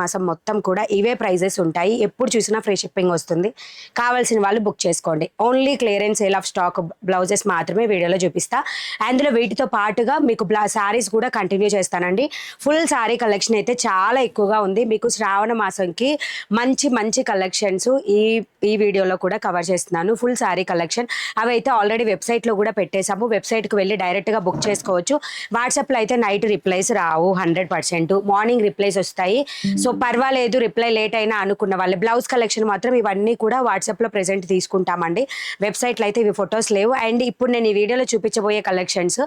మాసం మొత్తం కూడా ఇవే ప్రైజెస్ ఉంటాయి. ఎప్పుడు చూసినా ఫ్రీ షిప్పింగ్ వస్తుంది. కావాల్సిన వాళ్ళు బుక్ చేసుకోండి. Only clearance sale of stock blouses మాత్రమే వీడియోలో చూపిస్తా. అందులో వీటితో పాటుగా మీకు శారీస్ కూడా కంటిన్యూ చేస్తానండి. ఫుల్ శారీ కలెక్షన్ అయితే చాలా ఎక్కువగా ఉంది. మీకు శ్రావణ మాసంకి మంచి మంచి కలెక్షన్స్ ఈ వీడియోలో కూడా కవర్ చేస్తున్నాను. ఫుల్ శారీ కలెక్షన్ అవి అయితే ఆల్రెడీ వెబ్సైట్లో కూడా పెట్టేశాము. వెబ్సైట్కి వెళ్ళి డైరెక్ట్గా బుక్ చేసుకోవచ్చు. వాట్సాప్లో అయితే నైట్ రిప్లైస్ రావు 100%, మార్నింగ్ రిప్లైస్ వస్తాయి. సో పర్వాలేదు, రిప్లై లేట్ అయినా అనుకున్న వాళ్ళు. బ్లౌజ్ కలెక్షన్ మాత్రం ఇవన్నీ కూడా వాట్సాప్లో ప్రెజెంట్ తీసుకుంటామండి. వెబ్సైట్లో అయితే ఇవి ఫొటోస్ లేవు. అండ్ ఇప్పుడు నేను ఈ వీడియోలో చూపించబోయే కలెక్షన్స్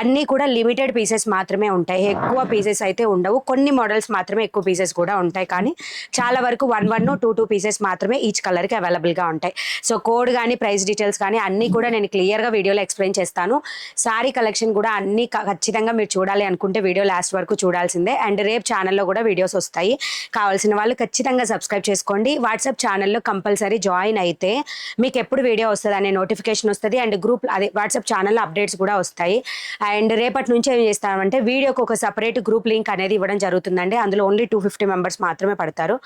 అన్నీ కూడా లిమిటెడ్ పీసెస్ మాత్రమే ఉంటాయి. ఎక్కువ పీసెస్ అయితే ఉండవు. కొన్ని మోడల్స్ మాత్రమే ఎక్కువ పీసెస్ కూడా ఉంటాయి. కానీ చాలా వరకు 1 2 పీసెస్ మాత్రమే ఈచ్ కలర్కి అవైలబుల్గా ఉంటాయి. సో కోడ్ కానీ ప్రైస్ డీటెయిల్స్ కానీ అన్నీ కూడా నేను క్లియర్గా వీడియోలో ఎక్స్ప్లెయిన్ చేస్తాను. సారీ కలెక్షన్ కూడా అన్నీ ఖచ్చితంగా మీరు చూడాలి అనుకుంటే వీడియో లాస్ట్ వరకు చూడాల్సిందే. అండ్ రేపు ఛానల్లో కూడా వీడియోస్ వస్తాయి. కావాల్సిన వాళ్ళు ఖచ్చితంగా సబ్స్క్రైబ్ చేసుకోండి. వాట్సాప్ ఛానల్లో కంపల్సరీ జాయిన్ అయితే మీకు ఎప్పుడు వీడియో వస్తుంది అనే నోటిఫికేషన్ వస్తుంది. అండ్ గ్రూప్ అదే వాట్సాప్ ఛానల్లో అప్డేట్స్ కూడా వస్తాయి. అండ్ రేపటి నుంచి ఏం చేస్తామంటే వీడియోకి ఒక సపరేట్ గ్రూప్ లింక్ అనేది ఇవ్వడం జరుగుతుందండి. అందులో ఓన్లీ 250 మెంబర్స్ మాత్రమే పడతారు.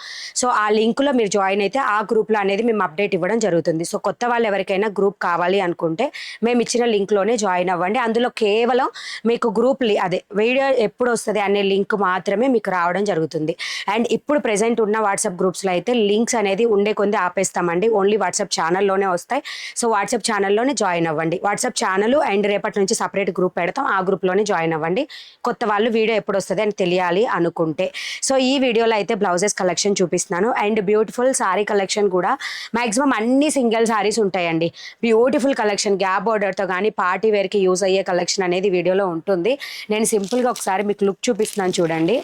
సో ఆ లింక్లో మీరు జాయిన్ అయితే ఆ గ్రూప్లో అనేది మేము అప్డేట్ ఇవ్వడం జరుగుతుంది. సో కొత్త వాళ్ళు ఎవరికైనా గ్రూప్ కావాలి అనుకుంటే మేము ఇచ్చిన లింక్లోనే జాయిన్ అవ్వండి. అందులో కేవలం మీకు గ్రూప్ అదే వీడియో ఎప్పుడు వస్తుంది అనే లింక్ మాత్రమే మీకు రావడం జరుగుతుంది. అండ్ ఇప్పుడు ప్రెసెంట్ ఉన్న వాట్సాప్ గ్రూప్స్లో అయితే లింక్స్ అనేది ఉండే కొంది ఆపేస్తామండి. ఓన్లీ వాట్సాప్ ఛానల్లోనే వస్తాయి. సో వాట్సాప్ ఛానల్లోనే జాయిన్ అవ్వండి. వాట్సాప్ ఛానల్ అండ్ రేపటి నుంచి సపరేట్ గ్రూప్ పెడతాం. ఆ గ్రూప్లోనే జాయిన్ అవ్వండి. కొత్త వాళ్ళు వీడియో ఎప్పుడు వస్తుంది అని తెలియాలి అనుకుంటే. సో ఈ వీడియోలో అయితే బ్లౌజెస్ కలెక్షన్ చూపిస్తున్నాను. అండ్ బ్యూటిఫుల్ సారీ కలెక్షన్ కూడా మ్యాక్సిమం అన్ని సింగిల్ సారీస్ ఉంటాయండి. బ్యూటిఫుల్ కలెక్షన్ గ్యాప్ బార్డర్తో కానీ పార్టీ వేర్కి యూజ్ అయ్యే కలెక్షన్ అనేది వీడియోలో ఉంటుంది. నేను సింపుల్గా ఒకసారి మీకు లుక్ చూపిస్తున్నాను చూడండి.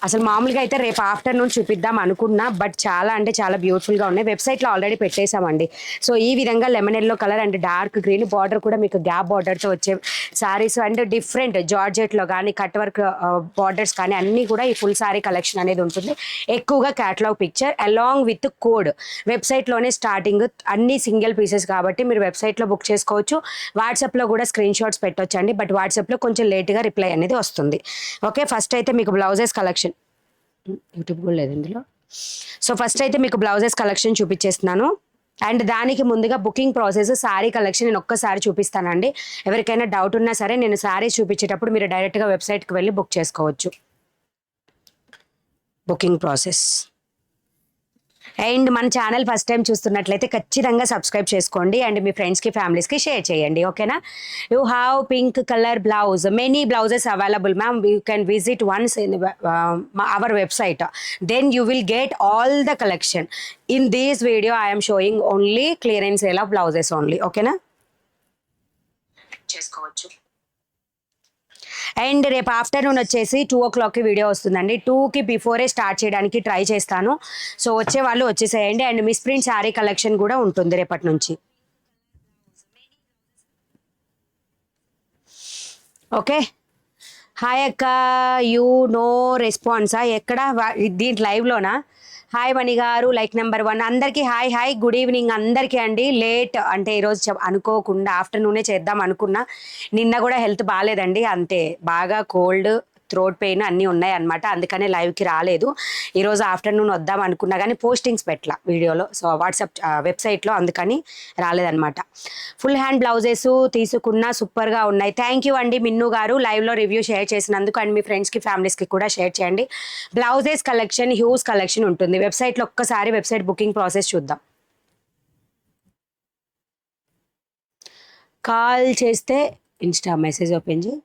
అసలు మామూలుగా అయితే రేపు ఆఫ్టర్నూన్ చూపిద్దాం అనుకున్నా, బట్ చాలా అంటే చాలా బ్యూటిఫుల్గా ఉన్నాయి. వెబ్సైట్లో ఆల్రెడీ పెట్టేశామండి. సో ఈ విధంగా lemon yellow colour and dark green border కూడా మీకు గ్యాప్ బార్డర్తో వచ్చే శారీస్ అండ్ డిఫరెంట్ జార్జెట్లో కానీ కట్ వర్క్ బార్డర్స్ కానీ అన్నీ కూడా ఈ ఫుల్ శారీ కలెక్షన్ అనేది ఉంటుంది. ఎక్కువగా catalogue picture along with code. వెబ్సైట్లోనే స్టార్టింగ్ అన్ని సింగిల్ పీసెస్ కాబట్టి మీరు వెబ్సైట్లో బుక్ చేసుకోవచ్చు. వాట్సాప్లో కూడా స్క్రీన్ షాట్స్ పెట్టొచ్చండి. బట్ వాట్సాప్లో కొంచెం లేట్గా రిప్లై అనేది వస్తుంది. ఓకే, ఫస్ట్ అయితే మీకు బ్లౌజెస్ కలెక్షన్ యూట్యూబ్ కూడా లేదు ఇందులో. సో ఫస్ట్ అయితే మీకు బ్లౌజెస్ కలెక్షన్ చూపించేస్తున్నాను. అండ్ దానికి ముందుగా బుకింగ్ ప్రాసెస్ శారీ కలెక్షన్ నేను ఒక్కసారి చూపిస్తానండి. ఎవరికైనా డౌట్ ఉన్నా సరే నేను శారీస్ చూపించేటప్పుడు మీరు డైరెక్ట్గా వెబ్సైట్కి వెళ్ళి బుక్ చేసుకోవచ్చు. Booking process. అండ్ మన ఛానల్ ఫస్ట్ టైం చూస్తున్నట్లయితే ఖచ్చితంగా సబ్స్క్రైబ్ చేసుకోండి. అండ్ మీ ఫ్రెండ్స్కి ఫ్యామిలీస్కి షేర్ చేయండి. ఓకేనా. You have pink colour blouse, many blouses available ma'am. You can visit once in our website, then you will get all the collection. In this video I am showing only clearance sale of blouses only. ఓకేనా, చేసుకోవచ్చు. And రేపు afternoon వచ్చేసి 2 o'clockకి video వస్తుందండి. 2కి before start చేయడానికి try చేస్తాను. So వచ్చే వాళ్ళు వచ్చేసేయండి. And miss print sari collection కూడా ఉంటుంది రేపటి నుంచి. ఓకే. హాయ్ అక్క, యూ నో రెస్పాన్సా? ఎక్కడ దీంట్లో లైవ్లోనా? హాయ్ మణి గారు, లైక్ నెంబర్ 1 అందరికీ హాయ్ హాయ్, గుడ్ ఈవినింగ్ అందరికీ అండి. లేట్ అంటే ఈరోజు అనుకోకుండా ఆఫ్టర్నూనే చేద్దాం అనుకున్నా. నిన్న కూడా హెల్త్ బాగాలేదండి, అంతే బాగా కోల్డ్, థ్రోట్ పెయిన్ అన్నీ ఉన్నాయి అనమాట. అందుకనే లైవ్కి రాలేదు. ఈరోజు ఆఫ్టర్నూన్ వద్దాం అనుకున్నా కానీ పోస్టింగ్స్ పెట్టలా వీడియోలో, సో వాట్సాప్ వెబ్సైట్లో, అందుకని రాలేదనమాట. ఫుల్ హ్యాండ్ బ్లౌజెస్ తీసుకున్నా సూపర్గా ఉన్నాయి. థ్యాంక్ యూ అండి మిన్ను గారు, లైవ్లో రివ్యూ షేర్ చేసినందుకు. అండ్ మీ ఫ్రెండ్స్కి ఫ్యామిలీస్కి కూడా షేర్ చేయండి. బ్లౌజెస్ కలెక్షన్ హ్యూజ్ కలెక్షన్ ఉంటుంది వెబ్సైట్లో. ఒక్కసారి వెబ్సైట్ బుకింగ్ ప్రాసెస్ చూద్దాం. కాల్ చేస్తే ఇన్స్టా మెసేజ్ ఓపెన్ చేయి.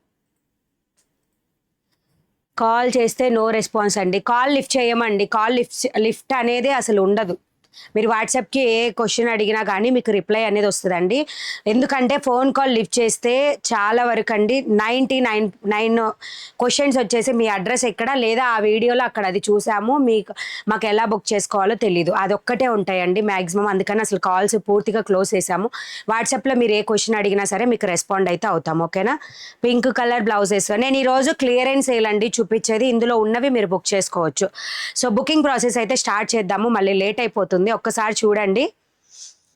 కాల్ చేస్తే నో రెస్పాన్స్ అండి. కాల్ లిఫ్ట్ చేయమండి. కాల్ లిఫ్ట్ అనేది అసలు ఉండదు. మీరు వాట్సాప్కి ఏ క్వశ్చన్ అడిగినా కానీ మీకు రిప్లై అనేది వస్తుందండి. ఎందుకంటే ఫోన్ కాల్ లిఫ్ట్ చేస్తే చాలా వరకు అండి 99 క్వశ్చన్స్ వచ్చేసి మీ అడ్రస్ ఎక్కడ, లేదా ఆ వీడియోలో అక్కడ అది చూసాము, మాకు ఎలా బుక్ చేసుకోవాలో తెలీదు, అదొక్కటే ఉంటాయండి మ్యాక్సిమం. అందుకని అసలు కాల్స్ పూర్తిగా క్లోజ్ చేసాము. వాట్సాప్లో మీరు ఏ క్వశ్చన్ అడిగినా సరే మీకు రెస్పాండ్ అయితే అవుతాము. ఓకేనా. పింక్ కలర్ బ్లౌజెస్ నేను ఈరోజు క్లియరెన్స్ సేల్ అండి చూపించేది. ఇందులో ఉన్నవి మీరు బుక్ చేసుకోవచ్చు. సో బుకింగ్ ప్రాసెస్ అయితే స్టార్ట్ చేద్దాము, మళ్ళీ లేట్ అయిపోతుంది. ఒక్కసారి చూడండి.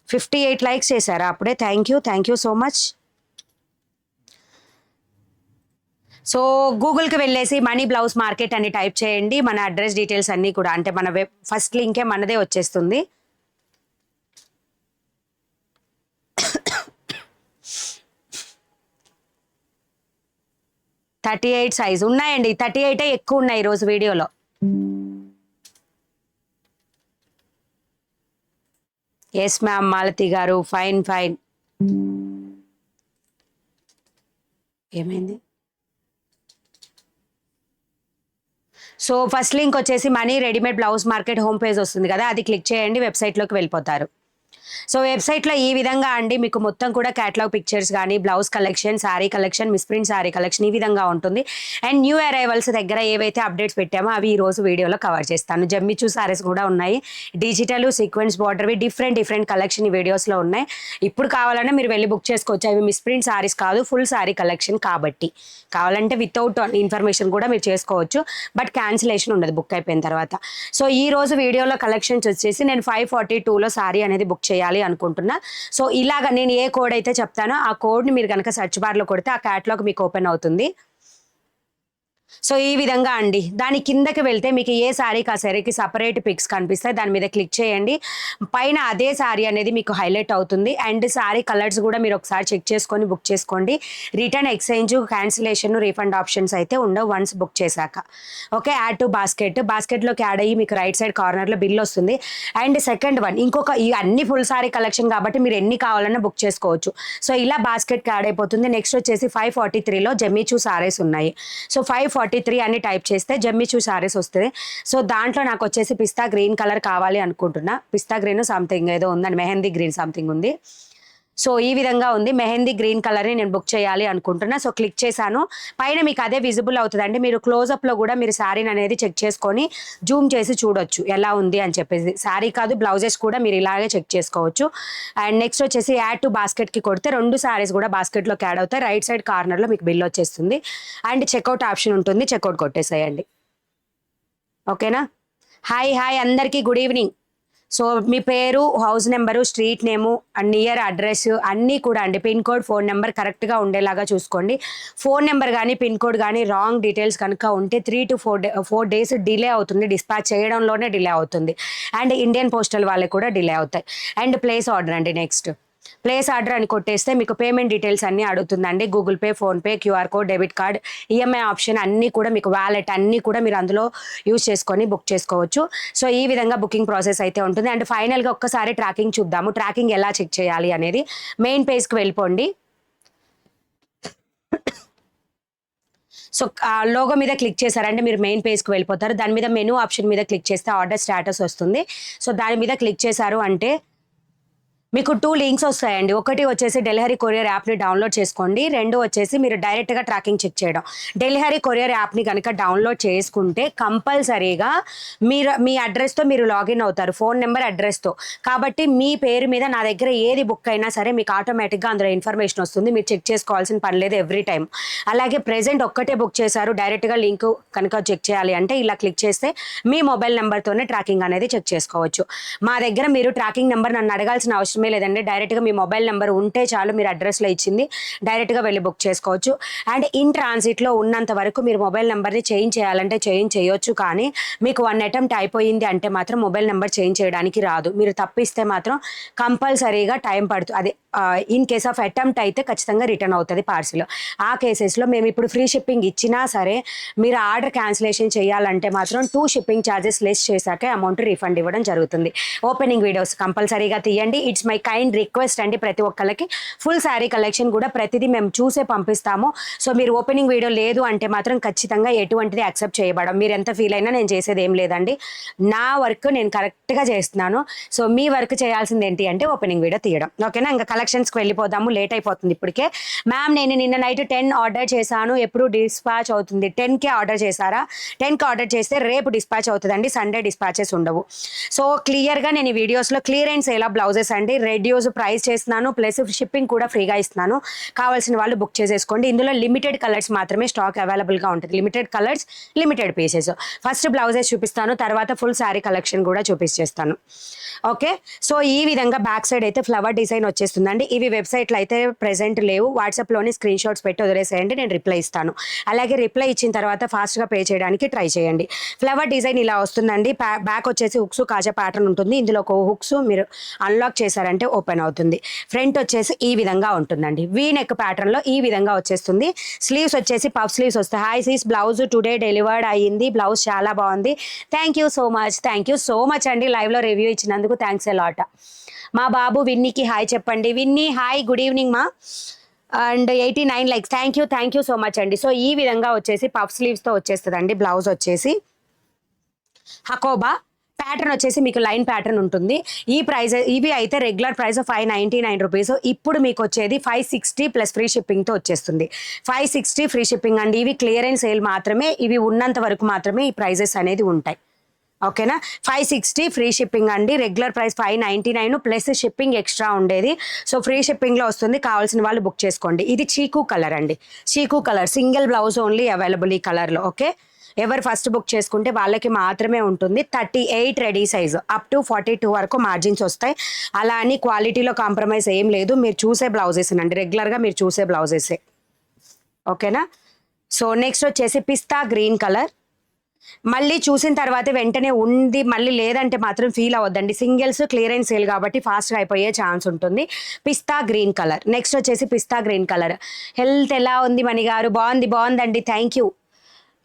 58 లైక్స్ చేశారా అప్పుడే? Thank you so much. So గూగుల్కి వెళ్ళేసి మనీ బ్లౌజ్ మార్కెట్ అని టైప్ చేయండి. మన అడ్రస్ డీటెయిల్స్ అన్నీ కూడా అంటే మన వెబ్ ఫస్ట్ లింకే మనదే వచ్చేస్తుంది. థర్టీ 38 సైజ్ ఉన్నాయండి. 38 ఎక్కువ ఉన్నాయి ఈరోజు వీడియోలో. ఎస్ మ్యామ్ మాలతి గారు, ఫైన్ ఫైన్. ఏమైంది? సో ఫస్ట్ లింక్ వచ్చేసి money readymade blouse market home page వస్తుంది కదా, అది క్లిక్ చేయండి, వెబ్సైట్లోకి వెళ్ళిపోతారు. సో వెబ్సైట్లో ఈ విధంగా అండి మీకు మొత్తం కూడా క్యాటలాగ్ పిక్చర్స్ కానీ blouse collection, sari collection, misprint sari collection ఈ విధంగా ఉంటుంది. అండ్ న్యూ అరైవల్స్ దగ్గర ఏవైతే అప్డేట్స్ పెట్టామో అవి ఈ రోజు వీడియోలో కవర్ చేస్తాను. జమ్మిచూ శారీస్ కూడా ఉన్నాయి, డిజిటల్ సీక్వెన్స్ బార్డర్వి డిఫరెంట్ కలెక్షన్ ఈ వీడియోస్లో ఉన్నాయి. ఇప్పుడు కావాలన్నా మీరు వెళ్ళి బుక్ చేసుకోవచ్చు. అవి మిస్ప్రింట్ శారీస్ కాదు, ఫుల్ శారీ కలెక్షన్ కాబట్టి కావాలంటే వితౌట్ ఇన్ఫర్మేషన్ కూడా మీరు చేసుకోవచ్చు. బట్ క్యాన్సిలేషన్ ఉండదు బుక్ అయిపోయిన తర్వాత. సో ఈ రోజు వీడియోలో కలెక్షన్స్ వచ్చేసి నేను 542లో శారీ అనేది బుక్ చేయాలి అనుకుంటున్నా. సో ఇలాగ నేను ఏ కోడ్ అయితే చెప్తానో ఆ కోడ్ని మీరు కనుక సెర్చ్ బార్లో కొడితే ఆ క్యాటలాగ్ మీకు ఓపెన్ అవుతుంది. సో ఈ విధంగా అండి దాని కిందకి వెళ్తే మీకు ఏ శారీకి ఆ శారీకి సపరేట్ పిక్స్ కనిపిస్తాయి, దాని మీద క్లిక్ చేయండి. పైన అదే శారీ అనేది మీకు హైలైట్ అవుతుంది. అండ్ శారీ కలర్స్ కూడా మీరు ఒకసారి చెక్ చేసుకొని బుక్ చేసుకోండి. Return, exchange, cancellation, refund options అయితే ఉండవు వన్స్ బుక్ చేశాక. ఓకే, యాడ్ టు బాస్కెట్లోకి యాడ్ అయ్యి మీకు రైట్ సైడ్ కార్నర్లో బిల్ వస్తుంది. అండ్ సెకండ్ వన్ ఇంకొక ఈ అన్ని ఫుల్ శారీ కలెక్షన్ కాబట్టి మీరు ఎన్ని కావాలన్నా బుక్ చేసుకోవచ్చు. సో ఇలా బాస్కెట్కి యాడ్ అయిపోతుంది. నెక్స్ట్ వచ్చేసి 543లో జమ్మిచూ శారీస్ ఉన్నాయి. సో 543 అని టైప్ చేస్తే జమ్మిచూ శారీస్ వస్తుంది. సో దాంట్లో నాకు వచ్చేసి పిస్తా గ్రీన్ కలర్ కావాలి అనుకుంటున్నా. పిస్తా గ్రీన్ సంథింగ్ ఏదో ఉందండి, మెహందీ గ్రీన్ సంథింగ్ ఉంది. సో ఈ విధంగా ఉంది, మెహందీ గ్రీన్ కలర్ని నేను బుక్ చేయాలి అనుకుంటున్నా. సో క్లిక్ చేశాను, పైన మీకు అదే విజిబుల్ అవుతుందండి. మీరు క్లోజప్లో కూడా మీరు శారీని అనేది చెక్ చేసుకొని జూమ్ చేసి చూడొచ్చు ఎలా ఉంది అని చెప్పేసి. శారీ కాదు బ్లౌజెస్ కూడా మీరు ఇలాగే చెక్ చేసుకోవచ్చు. అండ్ నెక్స్ట్ వచ్చేసి యాడ్ టు బాస్కెట్కి కొడితే 2 శారీస్ కూడా బాస్కెట్లోకి యాడ్ అవుతాయి. రైట్ సైడ్ కార్నర్లో మీకు బిల్ వచ్చేస్తుంది. అండ్ చెక్అవుట్ ఆప్షన్ ఉంటుంది, చెక్అవుట్ కొట్టేసేయండి. ఓకేనా? హాయ్ అందరికీ గుడ్ ఈవినింగ్. సో మీ పేరు, హౌస్ నెంబరు, స్ట్రీట్ నేము, నియర్ అడ్రస్ అన్నీ కూడా అండి, పిన్ కోడ్, ఫోన్ నెంబర్ కరెక్ట్గా ఉండేలాగా చూసుకోండి. ఫోన్ నెంబర్ కానీ పిన్ కోడ్ కానీ రాంగ్ డీటెయిల్స్ కనుక ఉంటే 3 to 4 days డిలే అవుతుంది, డిస్పాచ్ చేయడంలోనే డిలే అవుతుంది. అండ్ ఇండియన్ పోస్టల్ వాళ్ళకి కూడా డిలే అవుతాయి. అండ్ ప్లేస్ ఆర్డర్ అండి. నెక్స్ట్ ప్లేస్ ఆర్డర్ అని కొట్టేస్తే మీకు పేమెంట్ డీటెయిల్స్ అన్నీ అడుగుతుందండి. Google Pay, PhonePe, QR code, debit card, EMI option అన్నీ కూడా మీకు, వ్యాలెట్ అన్నీ కూడా మీరు అందులో యూజ్ చేసుకొని బుక్ చేసుకోవచ్చు. సో ఈ విధంగా బుకింగ్ ప్రాసెస్ అయితే ఉంటుంది. అండ్ ఫైనల్గా ఒక్కసారి ట్రాకింగ్ చూద్దాము, ట్రాకింగ్ ఎలా చెక్ చేయాలి అనేది. మెయిన్ పేజ్కి వెళ్ళిపోండి. సో లోగో మీద క్లిక్ చేశారంటే మీరు మెయిన్ పేజ్కి వెళ్ళిపోతారు. దాని మీద మెనూ ఆప్షన్ మీద క్లిక్ చేస్తే ఆర్డర్ స్టేటస్ వస్తుంది. సో దాని మీద క్లిక్ చేశారు అంటే మీకు 2 లింక్స్ వస్తాయండి. ఒకటి వచ్చేసి డెలివరీ కొరియర్ యాప్ని డౌన్లోడ్ చేసుకోండి. 2 వచ్చేసి మీరు డైరెక్ట్గా ట్రాకింగ్ చెక్ చేయడం. డెలివరీ కొరియర్ యాప్ని కనుక డౌన్లోడ్ చేసుకుంటే కంపల్సరీగా మీ అడ్రస్తో మీరు లాగిన్ అవుతారు, ఫోన్ నెంబర్ అడ్రస్తో. కాబట్టి మీ పేరు మీద నా దగ్గర ఏది బుక్ అయినా సరే మీకు ఆటోమేటిక్గా అందులో ఇన్ఫర్మేషన్ వస్తుంది, మీరు చెక్ చేసుకోవాల్సిన పని లేదు ఎవ్రీ టైం. అలాగే ప్రెజెంట్ ఒక్కటే బుక్ చేశారు, డైరెక్ట్గా లింక్ కనుక చెక్ చేయాలి అంటే ఇలా క్లిక్ చేస్తే మీ మొబైల్ నెంబర్తోనే ట్రాకింగ్ అనేది చెక్ చేసుకోవచ్చు. మా దగ్గర మీరు ట్రాకింగ్ నెంబర్ నన్ను అడగాల్సిన అవసరం లేదండి, డైరెక్ట్గా మీ మొబైల్ నెంబర్ ఉంటే చాలు, మీరు అడ్రస్లో ఇచ్చింది డైరెక్ట్గా వెళ్ళి బుక్ చేసుకోవచ్చు. అండ్ ఇన్ ట్రాన్సిట్లో ఉన్నంత వరకు మీరు మొబైల్ నెంబర్ని చేంజ్ చేయాలంటే చేంజ్ చేయొచ్చు. కానీ మీకు 1 attempt అయిపోయింది అంటే మాత్రం మొబైల్ నెంబర్ చేంజ్ చేయడానికి రాదు. మీరు తప్పిస్తే మాత్రం కంపల్సరీగా టైం పడుతుంది. అది ఇన్ కేస్ ఆఫ్ అటెంప్ట్ అయితే ఖచ్చితంగా రిటర్న్ అవుతుంది పార్సిల్. ఆ కేసెస్లో మేము ఇప్పుడు ఫ్రీ షిప్పింగ్ ఇచ్చినా సరే మీరు ఆర్డర్ క్యాన్సిలేషన్ చేయాలంటే మాత్రం 2 షిప్పింగ్ ఛార్జెస్ లెస్ చేశాకే అమౌంట్ రీఫండ్ ఇవ్వడం జరుగుతుంది. ఓపెనింగ్ వీడియోస్ కంపల్సరీగా తీయండి. ఇట్స్ మై కైండ్ రిక్వెస్ట్ అండి. ప్రతి ఒక్కరికి ఫుల్ శారీ కలెక్షన్ కూడా ప్రతిదీ మేము చూసే పంపిస్తాము. సో మీరు ఓపెనింగ్ వీడియో లేదు అంటే మాత్రం ఖచ్చితంగా ఎటువంటిది యాక్సెప్ట్ చేయబడం. మీరు ఎంత ఫీల్ అయినా నేను చేసేది ఏం లేదండి, నా వర్క్ నేను కరెక్ట్గా చేస్తున్నాను. సో మీ వర్క్ చేయాల్సింది ఏంటి అంటే ఓపెనింగ్ వీడియో తీయడం. ఓకేనా? ఇంకా కలెక్షన్స్కి వెళ్ళిపోదాము, లేట్ అయిపోతుంది ఇప్పటికే. మ్యామ్ నేను నిన్న నైట్ 10 ఆర్డర్ చేశాను, ఎప్పుడు డిస్పాచ్ అవుతుంది? 10కే ఆర్డర్ చేశారా? 10కి ఆర్డర్ చేస్తే రేపు డిస్పాచ్ అవుతుందండి, సండే డిస్పాచెస్ ఉండవు. సో క్లియర్గా నేను ఈ వీడియోస్లో క్లియరెన్స్ ఎలా బ్లౌజెస్ అండి రెడ్యూస్ ప్రైస్ చేస్తున్నాను, ప్లస్ షిప్పింగ్ కూడా ఫ్రీగా ఇస్తున్నాను. కావాల్సిన వాళ్ళు బుక్ చేసేసుకోండి. ఇందులో లిమిటెడ్ కలర్స్ మాత్రమే స్టాక్ అవైలబుల్గా ఉంటుంది, limited colours, limited pieces. First blouses చూపిస్తాను, తర్వాత ఫుల్ శారీ కలెక్షన్ కూడా చూపించేస్తాను. ఓకే, సో ఈ విధంగా బ్యాక్ సైడ్ అయితే ఫ్లవర్ డిజైన్ వచ్చేస్తుంది. వస్తుందండి. ఇవి వెబ్సైట్లో అయితే ప్రెజెంట్ లేవు. వాట్సాప్లోని స్క్రీన్ షాట్స్ పెట్టి వదిలేసేయండి, నేను రిప్లై ఇస్తాను. అలాగే రిప్లై ఇచ్చిన తర్వాత ఫాస్ట్గా పే చేయడానికి ట్రై చేయండి. ఫ్లవర్ డిజైన్ ఇలా వస్తుందండి. బ్యాక్ వచ్చేసి హుక్స్ కాజా ప్యాటర్న్ ఉంటుంది. ఇందులో ఒక హుక్స్ మీరు అన్లాక్ చేశారంటే ఓపెన్ అవుతుంది. ఫ్రంట్ వచ్చేసి ఈ విధంగా ఉంటుందండి. వీ నెక్ ప్యాటర్న్లో ఈ విధంగా వచ్చేస్తుంది. స్లీవ్స్ వచ్చేసి పఫ్ స్లీవ్స్ వస్తాయి. హాయ్ సీస్, బ్లౌజ్ టుడే డెలివర్డ్ అయ్యింది. బ్లౌజ్ చాలా బాగుంది. థ్యాంక్ యూ సో మచ్ అండి. లైవ్లో రివ్యూ ఇచ్చినందుకు థ్యాంక్స్ ఎ లాట్. మా బాబు విన్నీకి హాయ్ చెప్పండి. విన్నీ హాయ్, గుడ్ ఈవినింగ్ మా. And 89 likes. Thank you so much అండి. సో ఈ విధంగా వచ్చేసి పఫ్ స్లీవ్స్తో వచ్చేస్తుందండి. బ్లౌజ్ వచ్చేసి హకోబా ప్యాటర్న్ వచ్చేసి మీకు లైన్ ప్యాటర్న్ ఉంటుంది. ఈ ప్రైస్ ఇవి అయితే రెగ్యులర్ ప్రైస్ 599 రూపీస్. ఇప్పుడు మీకు వచ్చేది 560 ప్లస్ ఫ్రీ షిప్పింగ్తో వచ్చేస్తుంది. 560 ఫ్రీ షిప్పింగ్ అండి. ఇవి క్లియరెన్స్ సేల్ మాత్రమే. ఇవి ఉన్నంత వరకు మాత్రమే ఈ ప్రైజెస్ అనేది ఉంటాయి. ఓకేనా, 560 ఫ్రీ షిప్పింగ్ అండి. Regular price 599 plus shipping extra ఉండేది. సో ఫ్రీ షిప్పింగ్లో వస్తుంది. కావాల్సిన వాళ్ళు బుక్ చేసుకోండి. ఇది చీకు కలర్ అండి. చీకు colour single blouse only available ఈ కలర్లో. ఓకే, ఎవరు ఫస్ట్ బుక్ చేసుకుంటే వాళ్ళకి మాత్రమే ఉంటుంది. 38 రెడీ సైజు అప్ టు 42 వరకు మార్జిన్స్ వస్తాయి. అలా అని క్వాలిటీలో కాంప్రమైజ్ ఏం లేదు. మీరు చూసే బ్లౌజెస్ అండి, రెగ్యులర్గా మీరు చూసే బ్లౌజెసే. ఓకేనా. సో నెక్స్ట్ వచ్చేసి పిస్తా గ్రీన్ కలర్. మళ్ళీ చూసిన తర్వాత వెంటనే ఉంది మళ్ళీ లేదంటే మాత్రం ఫీల్ అవ్వద్దండి. సింగిల్స్ క్లియరెన్స్ సేల్ కాబట్టి ఫాస్ట్గా అయిపోయే ఛాన్స్ ఉంటుంది. పిస్తా గ్రీన్ కలర్. నెక్స్ట్ వచ్చేసి పిస్తా గ్రీన్ కలర్. హెల్త్ ఎలా ఉంది మణిగారు? బాగుందండి. Thank you.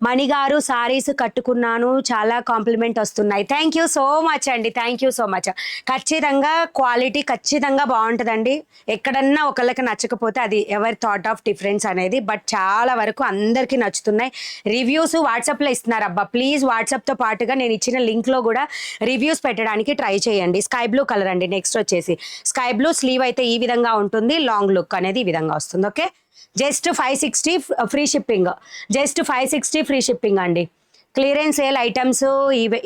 మణిగారు సారీస్ కట్టుకున్నాను, చాలా కాంప్లిమెంట్ వస్తున్నాయి. థ్యాంక్ యూ సో మచ్ అండి. Thank you so much. ఖచ్చితంగా క్వాలిటీ ఖచ్చితంగా బాగుంటుందండి. ఎక్కడన్నా ఒకళ్ళకి నచ్చకపోతే అది ఎవరి థాట్ ఆఫ్ డిఫరెన్స్ అనేది. బట్ చాలా వరకు అందరికీ నచ్చుతున్నాయి. రివ్యూస్ వాట్సాప్లో ఇస్తున్నారు. అబ్బా ప్లీజ్ వాట్సాప్తో పాటుగా నేను ఇచ్చిన లింక్లో కూడా రివ్యూస్ పెట్టడానికి ట్రై చేయండి. స్కై బ్లూ కలర్ అండి. నెక్స్ట్ వచ్చేసి స్కై బ్లూ. స్లీవ్ అయితే ఈ విధంగా ఉంటుంది. లాంగ్ లుక్ అనేది ఈ విధంగా వస్తుంది. Okay, just 560 free shipping. Just 560 free shipping అండి. క్లియరెన్స్ సేల్ ఐటమ్స్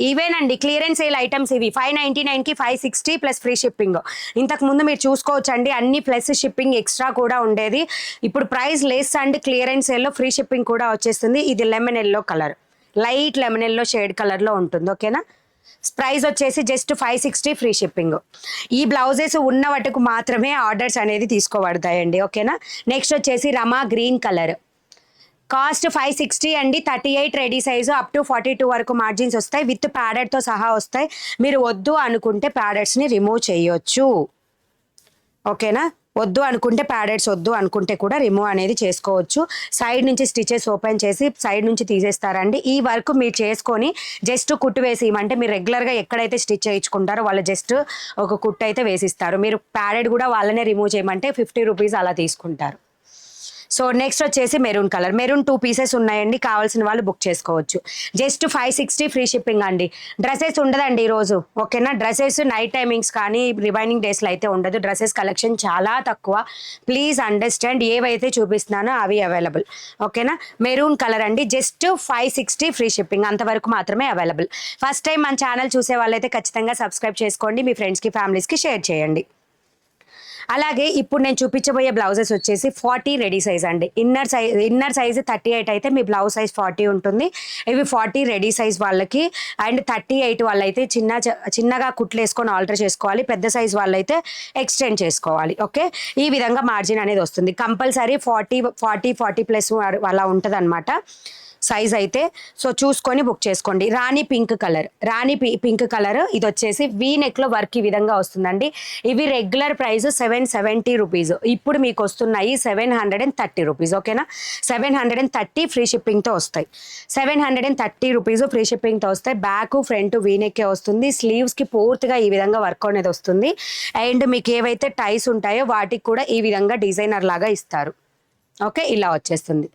ఇవేనండి. క్లియరెన్స్ సేల్ ఐటమ్స్ ఇవి 599కి 560 ప్లస్ ఫ్రీ షిప్పింగ్. ఇంతకుముందు మీరు చూసుకోవచ్చు అండి, అన్ని ప్లస్ షిప్పింగ్ ఎక్స్ట్రా కూడా ఉండేది. ఇప్పుడు ప్రైస్ లెస్ అండి. క్లియరెన్స్ సేల్లో ఫ్రీ షిప్పింగ్ కూడా వచ్చేస్తుంది. ఇది lemon yellow colour, light lemon yellow shade కలర్లో ఉంటుంది. ఓకేనా, ప్రైస్ వచ్చేసి జస్ట్ 560 ఫ్రీ షిప్పింగ్. ఈ బ్లౌజెస్ ఉన్న వాటికి మాత్రమే ఆర్డర్స్ అనేది తీసుకోబడతాయండి. ఓకేనా. నెక్స్ట్ వచ్చేసి రమా గ్రీన్ కలర్. కాస్ట్ 560 అండి. 38 రెడీ సైజు అప్ టు 42 వరకు మార్జిన్స్ వస్తాయి. విత్ ప్యాడెడ్తో సహా వస్తాయి. మీరు వద్దు అనుకుంటే ప్యాడెడ్స్ని రిమూవ్ చేయొచ్చు. ఓకేనా, వద్దు అనుకుంటే ప్యాడెడ్స్ వద్దు అనుకుంటే కూడా రిమూవ్ అనేది చేసుకోవచ్చు. సైడ్ నుంచి స్టిచెస్ ఓపెన్ చేసి సైడ్ నుంచి తీసేస్తారండి. ఈ వర్క్ మీరు చేసుకొని జస్ట్ కుట్టు వేసి ఇవ్వమంటే మీరు రెగ్యులర్గా ఎక్కడైతే స్టిచ్ చేయించుకుంటారో వాళ్ళు జస్ట్ ఒక కుట్టు అయితే వేసిస్తారు. మీరు ప్యాడెడ్ కూడా వాళ్ళనే రిమూవ్ చేయమంటే 50 రూపీస్ అలా తీసుకుంటారు. సో నెక్స్ట్ వచ్చేసి మెరూన్ కలర్. మెరూన్ 2 పీసెస్ ఉన్నాయండి. కావాల్సిన వాళ్ళు బుక్ చేసుకోవచ్చు. జస్ట్ 560 ఫ్రీ షిప్పింగ్ అండి. డ్రెస్సెస్ ఉండదండి ఈరోజు. ఓకేనా, డ్రెస్సెస్ నైట్ టైమింగ్స్ కానీ రిమైనింగ్ డేస్లో అయితే ఉండదు. డ్రెస్సెస్ కలెక్షన్ చాలా తక్కువ. Please understand. ఏవైతే చూపిస్తున్నానో అవి అవైలబుల్. ఓకేనా, మెరూన్ కలర్ అండి. జస్ట్ 560 ఫ్రీ షిప్పింగ్ అంతవరకు మాత్రమే అవైలబుల్. ఫస్ట్ టైం మన ఛానల్ చూసే వాళ్ళైతే ఖచ్చితంగా సబ్స్క్రైబ్ చేసుకోండి. మీ ఫ్రెండ్స్కి ఫ్యామిలీస్కి షేర్ చేయండి. అలాగే ఇప్పుడు నేను చూపించబోయే బ్లౌజెస్ వచ్చేసి 40 రెడీ సైజ్ అండి. ఇన్నర్ సైజ్ 38 అయితే మీ బ్లౌజ్ సైజ్ 40 ఉంటుంది. ఇవి 40 రెడీ సైజ్ వాళ్ళకి. అండ్ 38 వాళ్ళైతే చిన్నగా కుట్లు వేసుకొని ఆల్టర్ చేసుకోవాలి. పెద్ద సైజ్ వాళ్ళైతే ఎక్స్టెండ్ చేసుకోవాలి. ఓకే, ఈ విధంగా మార్జిన్ అనేది వస్తుంది. కంపల్సరీ 40 ప్లస్ అలా ఉంటుంది అనమాట సైజ్ అయితే. సో చూసుకొని బుక్ చేసుకోండి. రాణి పింక్ కలర్. ఇది వచ్చేసి వీ నెక్లో వర్క్ ఈ విధంగా వస్తుందండి. ఇవి రెగ్యులర్ ప్రైస్ 770 రూపీస్. ఇప్పుడు మీకు వస్తున్నాయి 730 రూపీస్. ఓకేనా, 730 ఫ్రీ షిప్పింగ్తో వస్తాయి. 730 రూపీస్ ఫ్రీ షిప్పింగ్తో వస్తాయి. బ్యాక్ ఫ్రంట్ వీ నెక్కే వస్తుంది. స్లీవ్స్కి పూర్తిగా ఈ విధంగా వర్క్ అనేది వస్తుంది. అండ్ మీకు ఏవైతే టైస్ ఉంటాయో వాటికి కూడా ఈ విధంగా డిజైనర్ లాగా ఇస్తారు. ఓకే, ఇలా వచ్చేస్తుంది.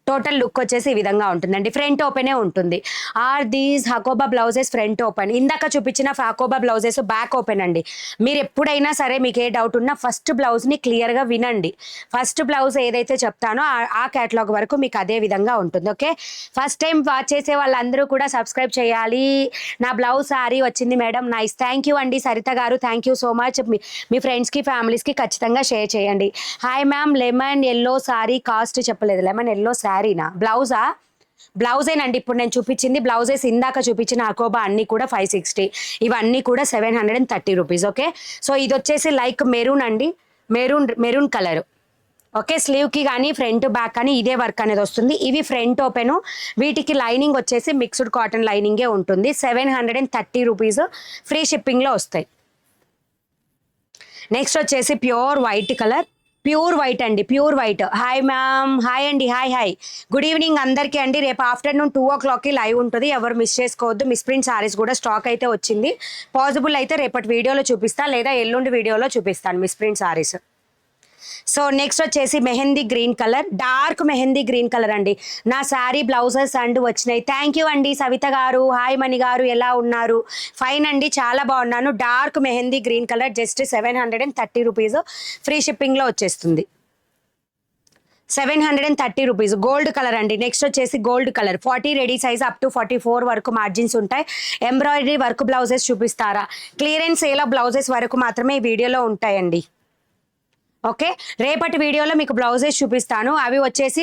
టోటల్ లుక్ వచ్చేసి ఈ విధంగా ఉంటుందండి. ఫ్రంట్ ఓపెనే ఉంటుంది. Are these hakoba blouses front open. ఇందాక చూపించిన హకోబా బ్లౌజెస్ బ్యాక్ ఓపెన్ అండి. మీరు ఎప్పుడైనా సరే మీకు ఏ డౌట్ ఉన్నా ఫస్ట్ బ్లౌజ్ని క్లియర్గా వినండి. ఫస్ట్ బ్లౌజ్ ఏదైతే చెప్తానో ఆ క్యాటలాగ్ వరకు మీకు అదే విధంగా ఉంటుంది. ఓకే, ఫస్ట్ టైం వాచ్ చేసే వాళ్ళందరూ కూడా సబ్స్క్రైబ్ చేయాలి. నా బ్లౌజ్ సారీ వచ్చింది మేడం, నైస్. థ్యాంక్ యూ అండి సరిత గారు. Thank you so much. మీ ఫ్రెండ్స్కి ఫ్యామిలీస్కి ఖచ్చితంగా షేర్ చేయండి. Hi ma'am, lemon yellow sari cost చెప్పలేదు. లెమన్ ఎల్లో శారీనా? బ్లౌజేనండి ఇప్పుడు నేను చూపించింది. బ్లౌజెస్ ఇందాక చూపించిన అకోబా అన్నీ కూడా 560. ఇవన్నీ కూడా 730 రూపీస్. ఓకే, సో ఇది వచ్చేసి లైక్ మెరూన్ అండి. Maroon colour. ఓకే, స్లీవ్కి కానీ ఫ్రంట్ బ్యాక్ కానీ ఇదే వర్క్ అనేది వస్తుంది. ఇవి ఫ్రంట్ ఓపెన్, వీటికి లైనింగ్ వచ్చేసి మిక్స్డ్ కాటన్ లైనింగే ఉంటుంది. 730 రూపీస్ ఫ్రీ షిప్పింగ్లో వస్తాయి. నెక్స్ట్ వచ్చేసి pure white colour, pure white అండి, pure white. Hi ma'am, hi అండి, హాయ్ గుడ్ ఈవినింగ్ అందరికీ అండి. రేపు ఆఫ్టర్నూన్ 2 o'clockకి లైవ్ ఉంటుంది, ఎవరు మిస్ చేసుకోవద్దు. మిస్ ప్రింట్ సారీస్ కూడా స్టాక్ అయితే వచ్చింది. పాసిబుల్ అయితే రేపటి వీడియోలో చూపిస్తా, లేదా ఎల్లుండి వీడియోలో చూపిస్తాను miss print saris. So next వచ్చేసి mehndi green colour, dark mehndi green colour అండి. నా శారీ బ్లౌజెస్ అండ్ వచ్చినాయి. థ్యాంక్ యూ అండి సవిత గారు. హాయ్ మణి గారు, ఎలా ఉన్నారు? ఫైన్ అండి, చాలా బాగున్నాను. Dark mehndi green colour just 730 rupees free షిప్పింగ్లో వచ్చేస్తుంది. 730 రూపీస్. గోల్డ్ కలర్ అండి. నెక్స్ట్ వచ్చేసి gold colour 40 ready size up to 44 వరకు మార్జిన్స్ ఉంటాయి. ఎంబ్రాయిడరీ వర్క్ బ్లౌజెస్ చూపిస్తారా? క్లియరెన్స్ సేల్ బ్లౌజెస్ వరకు మాత్రమే ఈ వీడియోలో ఉంటాయండి. ఓకే, రేపటి వీడియోలో మీకు బ్లౌజెస్ చూపిస్తాను. అవి వచ్చేసి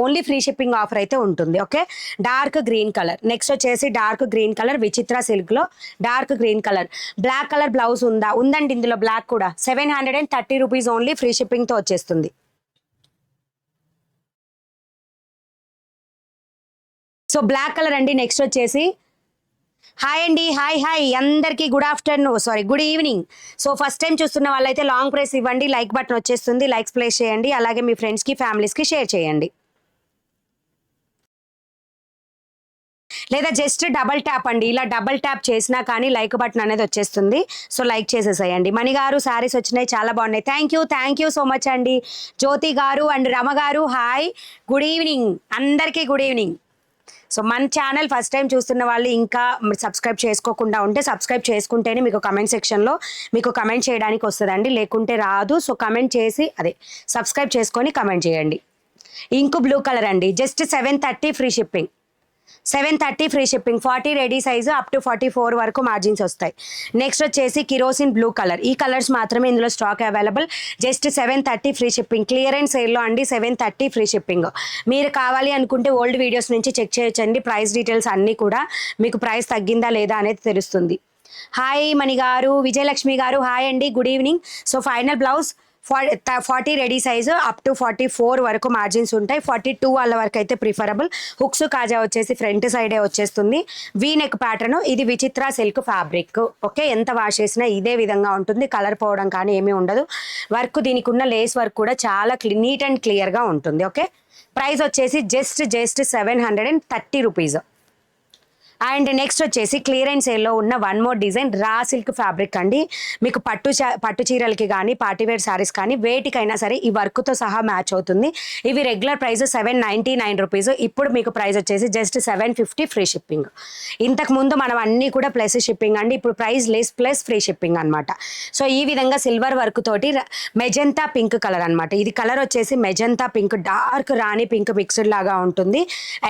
ఓన్లీ ఫ్రీ షిప్పింగ్ ఆఫర్ అయితే ఉంటుంది. Okay, dark green colour. Next వచ్చేసి డార్క్ గ్రీన్ కలర్ విచిత్ర సిల్క్లో dark green colour. Black colour blouse ఉందండి ఇందులో, బ్లాక్ కూడా. 730 రూపీస్ ఓన్లీ ఫ్రీ షిప్పింగ్తో వచ్చేస్తుంది. సో బ్లాక్ కలర్ అండి. నెక్స్ట్ వచ్చేసి హాయ్ అండి, హాయ్ అందరికీ good afternoon, sorry good evening. So first time చూస్తున్న వాళ్ళైతే లాంగ్ ప్రెస్ ఇవ్వండి, లైక్ బటన్ వచ్చేస్తుంది, లైక్స్ ప్లేస్ చేయండి. అలాగే మీ ఫ్రెండ్స్కి ఫ్యామిలీస్కి షేర్ చేయండి, లేదా జస్ట్ డబల్ ట్యాప్ అండి. ఇలా డబల్ ట్యాప్ చేసినా కానీ లైక్ బటన్ అనేది వచ్చేస్తుంది. సో లైక్ చేసేసేయండి. మణి గారు శారీస్ వచ్చినాయి, చాలా బాగున్నాయి. థ్యాంక్ యూ సో మచ్ అండి. జ్యోతి గారు అండ్ రమ గారు హాయ్, గుడ్ ఈవినింగ్ అందరికీ, గుడ్ ఈవినింగ్. సో మన ఛానల్ ఫస్ట్ టైం చూస్తున్న వాళ్ళు ఇంకా సబ్స్క్రైబ్ చేసుకోకుండా ఉంటే సబ్స్క్రైబ్ చేసుకుంటేనే మీకు కమెంట్ సెక్షన్లో మీకు కమెంట్ చేయడానికి వస్తుందండి, లేకుంటే రాదు. సో కమెంట్ చేసి సబ్స్క్రైబ్ చేసుకొని కమెంట్ చేయండి. ఇంకు బ్లూ కలర్ అండి, just 730 free shipping. 730 free shipping. 40 ready size up to 44 వరకు మార్జిన్స్ వస్తాయి. నెక్స్ట్ వచ్చేసి కిరోసిన్ బ్లూ కలర్. ఈ కలర్స్ మాత్రమే ఇందులో stock available. Just 730 free shipping. Clearance సేల్లో అండి, 730 ఫ్రీ షిప్పింగ్. మీరు కావాలి అనుకుంటే ఓల్డ్ వీడియోస్ నుంచి చెక్ చేయొచ్చండి. ప్రైస్ డీటెయిల్స్ అన్నీ కూడా మీకు ప్రైస్ తగ్గిందా లేదా అనేది తెలుస్తుంది. హాయ్ మణి గారు, విజయలక్ష్మి గారు హాయ్ అండి, good evening. So final blouse 40 ready size up to 44 వరకు మార్జిన్స్ ఉంటాయి. 42 వాళ్ళ వరకు అయితే ప్రిఫరబుల్. హుక్స్ కాజా వచ్చేసి ఫ్రంట్ సైడే వచ్చేస్తుంది. V neck pattern. ఇది విచిత్ర సిల్క్ ఫ్యాబ్రిక్. ఓకే, ఎంత వాష్ చేసినా ఇదే విధంగా ఉంటుంది, కలర్ పోవడం కానీ ఏమీ ఉండదు. వర్క్, దీనికి ఉన్న లేస్ వర్క్ కూడా చాలా నీట్ అండ్ క్లియర్గా ఉంటుంది. ఓకే, ప్రైస్ వచ్చేసి జస్ట్ 730 రూపీస్. అండ్ నెక్స్ట్ వచ్చేసి క్లియరెన్స్ సేల్లో ఉన్న one more design, raw silk fabric అండి. మీకు పట్టు చీరలకి కానీ పార్టీవేర్ శారీస్ కానీ వేటికైనా సరే ఈ వర్క్తో సహా మ్యాచ్ అవుతుంది. ఇవి రెగ్యులర్ ప్రైస్ 799 రూపీస్. ఇప్పుడు మీకు ప్రైస్ వచ్చేసి జస్ట్ 750 ఫ్రీ షిప్పింగ్. ఇంతకుముందు మనం అన్నీ కూడా ప్లస్ షిప్పింగ్ అండి, ఇప్పుడు price less plus free shipping అనమాట. సో ఈ విధంగా సిల్వర్ వర్క్ తోటి మెజంతా పింక్ కలర్ అనమాట. ఇది కలర్ వచ్చేసి magenta pink, dark rani pink mixed లాగా ఉంటుంది.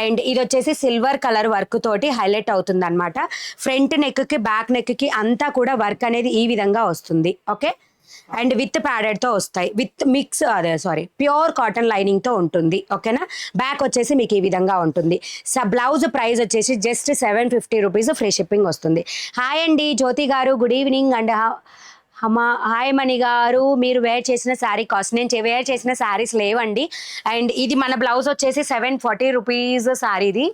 అండ్ ఇది వచ్చేసి సిల్వర్ కలర్ వర్క్ తోటి హైలైట్ అవుతుంది అనమాట. ఫ్రంట్ నెక్ కి బ్యాక్ నెక్ కి అంతా కూడా వర్క్ అనేది ఈ విధంగా వస్తుంది. ఓకే, అండ్ విత్ ప్యాడెడ్ తో వస్తాయి, with mix pure cotton lining తో ఉంటుంది. ఓకేనా, బ్యాక్ వచ్చేసి మీకు ఈ విధంగా ఉంటుంది. బ్లౌజ్ ప్రైస్ వచ్చేసి జస్ట్ 750 రూపీస్ ఫ్రీ షిప్పింగ్ వస్తుంది. హాయ్ అండి జ్యోతి గారు, good evening. And hi Mani గారు, మీరు వేర్ చేసిన శారీ కాస్ట్, నేను వేర్ చేసిన శారీస్ లేవండి. అండ్ ఇది మన బ్లౌజ్ వచ్చేసి 740 రూపీస్ శారీది.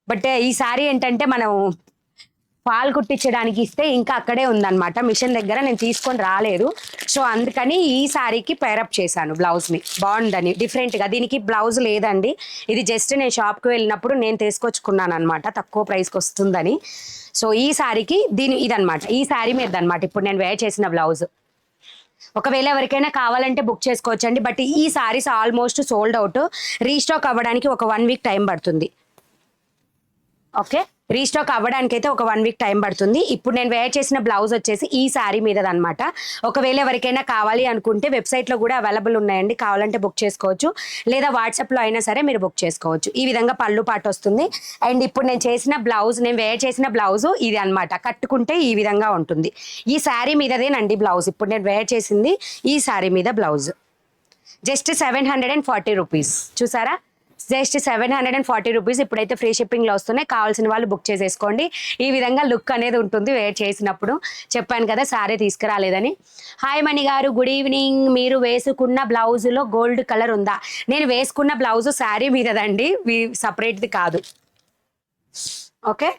బట్ ఈ శారీ ఏంటంటే మనం పాలు కుట్టించడానికి ఇస్తే ఇంకా అక్కడే ఉందన్నమాట మిషన్ దగ్గర, నేను తీసుకొని రాలేదు. సో అందుకని ఈ శారీకి పేరప్ చేశాను బ్లౌజ్ని, బాగుందని డిఫరెంట్గా. దీనికి బ్లౌజ్ లేదండి, ఇది జస్ట్ నేను షాప్కి వెళ్ళినప్పుడు నేను తీసుకొచ్చుకున్నాను అనమాట, తక్కువ ప్రైస్కి వస్తుందని. సో ఈ శారీకి ఇదనమాట, ఈ శారీ మీద అనమాట ఇప్పుడు నేను వేర్ చేసిన బ్లౌజ్. ఒకవేళ ఎవరికైనా కావాలంటే బుక్ చేసుకోవచ్చండి. బట్ ఈ saris almost sold out. Restock అవ్వడానికి ఒక 1 వీక్ టైం పడుతుంది. ఓకే, రీస్టాక్ అవ్వడానికి అయితే ఒక 1 వీక్ టైం పడుతుంది. ఇప్పుడు నేను వేర్ చేసిన బ్లౌజ్ వచ్చేసి ఈ శారీ మీదనమాట. ఒకవేళ ఎవరికైనా కావాలి అనుకుంటే వెబ్సైట్లో కూడా అవైలబుల్ ఉన్నాయండి, కావాలంటే బుక్ చేసుకోవచ్చు, లేదా వాట్సాప్లో అయినా సరే మీరు బుక్ చేసుకోవచ్చు. ఈ విధంగా పళ్ళు పాటు వస్తుంది. అండ్ ఇప్పుడు నేను వేర్ చేసిన బ్లౌజ్ ఇది అనమాట, కట్టుకుంటే ఈ విధంగా ఉంటుంది. ఈ శారీ మీదదేనండి బ్లౌజ్, ఇప్పుడు నేను వేర్ చేసింది ఈ శారీ మీద బ్లౌజ్. Just 740 rupees. చూసారా, జస్ట్ 740 రూపీస్ ఇప్పుడైతే ఫ్రీ షిప్పింగ్లో వస్తున్నాయి. కావాల్సిన వాళ్ళు బుక్ చేసేసుకోండి. ఈ విధంగా లుక్ అనేది ఉంటుంది వేర్ చేసినప్పుడు. చెప్పాను కదా శారీ తీసుకురాలేదని. హాయ్ మణి గారు, గుడ్ ఈవినింగ్. మీరు వేసుకున్న బ్లౌజులో గోల్డ్ కలర్ ఉందా? నేను వేసుకున్న బ్లౌజు శారీ మీదదండి, సపరేట్ది కాదు. ఓకే,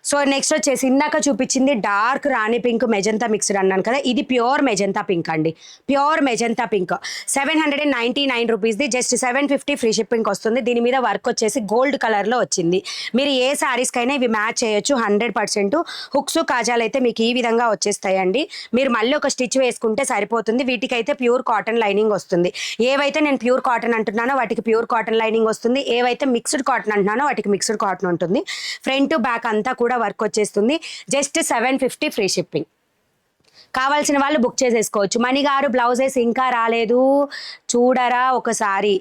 సో నెక్స్ట్ వచ్చేసి ఇందాక చూపించింది dark rani pink magenta mixed అన్నాను కదా, ఇది ప్యూర్ మెజంతా పింక్ అండి. ప్యూర్ మెజంతా పింక్ 799 రూపీస్ది, జస్ట్ 750 ఫ్రీ షిప్పింగ్ వస్తుంది. దీని మీద వర్క్ వచ్చేసి గోల్డ్ కలర్లో వచ్చింది. మీరు ఏ శారీస్కైనా ఇవి మ్యాచ్ చేయొచ్చు 100%. హుక్స్ కాజాలు అయితే మీకు ఈ విధంగా వచ్చేస్తాయండి. మీరు మళ్ళీ ఒక స్టిచ్ వేసుకుంటే సరిపోతుంది. వీటికైతే ప్యూర్ కాటన్ లైనింగ్ వస్తుంది. ఏవైతే నేను ప్యూర్ కాటన్ అంటున్నానో వాటికి ప్యూర్ కాటన్ లైనింగ్ వస్తుంది. ఏవైతే మిక్స్డ్ కాటన్ అంటున్నానో వాటికి మిక్స్డ్ కాటన్ ఉంటుంది. ఫ్రంట్ బ్యాక్ అంతా కూడా వర్క్ వచ్చేస్తుంది. Just 750 free shipping. కావాల్సిన వాళ్ళు బుక్ చేసేసుకోవచ్చు. మణి గారు బ్లౌజెస్ ఇంకా రాలేదు, చూడరా ఒకసారి.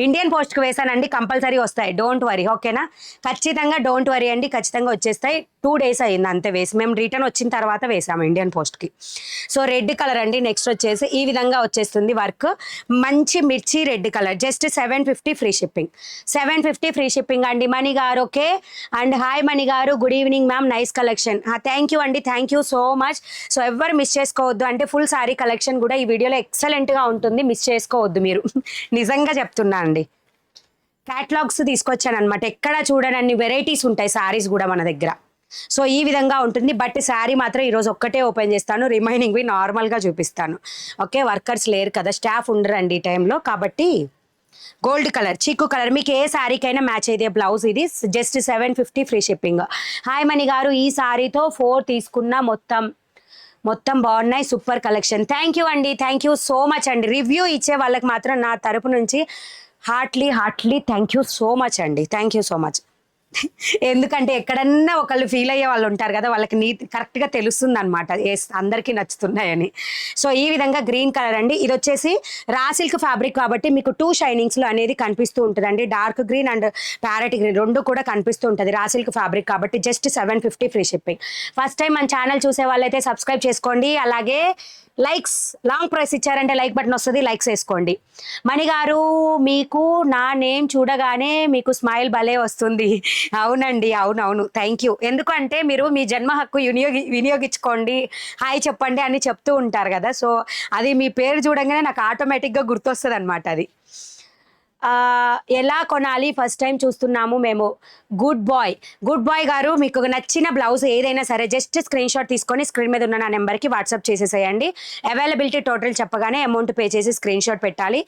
ఇండియన్ పోస్ట్కి వేసానండి, కంపల్సరీ వస్తాయి, డోంట్ వరీ. ఓకేనా, ఖచ్చితంగా డోంట్ వరీ అండి, ఖచ్చితంగా వచ్చేస్తాయి. 2 days అయింది అంతే వేసి, మేము రిటర్న్ వచ్చిన తర్వాత వేసాము ఇండియన్ పోస్ట్కి. సో రెడ్ కలర్ అండి. నెక్స్ట్ వచ్చేసి ఈ విధంగా వచ్చేస్తుంది వర్క్, మంచి మిర్చి red colour. Just 750 free shipping. 750 free shipping అండి మణి గారు. ఓకే, అండ్ హాయ్ మణి గారు, good evening ma'am, nice collection. Thank you అండి, thank you so much. So ఎవరు మిస్ చేసుకోవద్దు, అంటే ఫుల్ శారీ కలెక్షన్ కూడా ఈ వీడియోలో ఎక్సలెంట్గా ఉంటుంది, మిస్ చేసుకోవద్దు మీరు. నిజంగా చెప్తున్నా అండి. క్యాటలాగ్స్ తీసుకొచ్చాను అనమాట, ఎక్కడ చూడని అన్ని వెరైటీస్ ఉంటాయి శారీస్ కూడా మన దగ్గర. సో ఈ విధంగా ఉంటుంది. బట్ శారీ మాత్రం ఈరోజు ఒక్కటే ఓపెన్ చేస్తాను, రిమైనింగ్వి నార్మల్గా చూపిస్తాను. ఓకే, వర్కర్స్ లేరు కదా, స్టాఫ్ ఉండరండి ఈ టైంలో, కాబట్టి గోల్డ్ కలర్, చిక్కు కలర్, మీకు ఏ శారీకైనా మ్యాచ్ అయితే బ్లౌజ్ ఇది. Just 750 free shipping. Hi Mani garu, ఈ శారీతో 4 తీసుకున్న మొత్తం బాగున్నాయి, సూపర్ కలెక్షన్. థ్యాంక్ యూ అండి, థ్యాంక్ యూ సో మచ్ అండి. రివ్యూ ఇచ్చే వాళ్ళకి మాత్రం నా తరపు నుంచి heartily thank you so much అండి, థ్యాంక్ యూ సో మచ్. ఎందుకంటే ఎక్కడన్నా ఒకళ్ళు ఫీల్ అయ్యే వాళ్ళు ఉంటారు కదా, వాళ్ళకి కరెక్ట్గా తెలుస్తుంది అనమాట అందరికీ నచ్చుతున్నాయని. సో ఈ విధంగా గ్రీన్ కలర్ అండి. ఇది వచ్చేసి రా సిల్క్ ఫ్యాబ్రిక్ కాబట్టి మీకు 2 షైనింగ్స్లో అనేది కనిపిస్తూ ఉంటుందండి. Dark green and parrot green రెండు కూడా కనిపిస్తూ ఉంటుంది రా సిల్క్ ఫ్యాబ్రిక్ కాబట్టి. Just 750 free shipping. First time మన ఛానల్ చూసే వాళ్ళైతే సబ్స్క్రైబ్ చేసుకోండి. అలాగే లైక్స్, లాంగ్ ప్రెస్ ఇచ్చారంటే లైక్ బటన్ వస్తుంది, లైక్స్ వేసుకోండి. మణి గారు, మీకు నా నేమ్ చూడగానే మీకు స్మైల్ భలే వస్తుంది. అవునండి, అవునవును, థ్యాంక్ యూ. ఎందుకంటే మీరు మీ జన్మ హక్కు వినియోగించుకోండి, హాయ్ చెప్పండి అని చెప్తూ ఉంటారు కదా, సో అది మీ పేరు చూడగానే నాకు ఆటోమేటిక్గా గుర్తొస్తుంది అనమాట. అది ఎలా కొనాలి, ఫస్ట్ టైం చూస్తున్నాము మేము. గుడ్ బాయ్ గారు, మీకు నచ్చిన బ్లౌజ్ ఏదైనా సరే జస్ట్ స్క్రీన్ షాట్ తీసుకొని స్క్రీన్ మీద ఉన్న నా నెంబర్కి వాట్సాప్ చేసేసేయండి. అవైలబిలిటీ టోటల్ చెప్పగానే అమౌంట్ పే చేసి స్క్రీన్ షాట్ పెట్టాలి.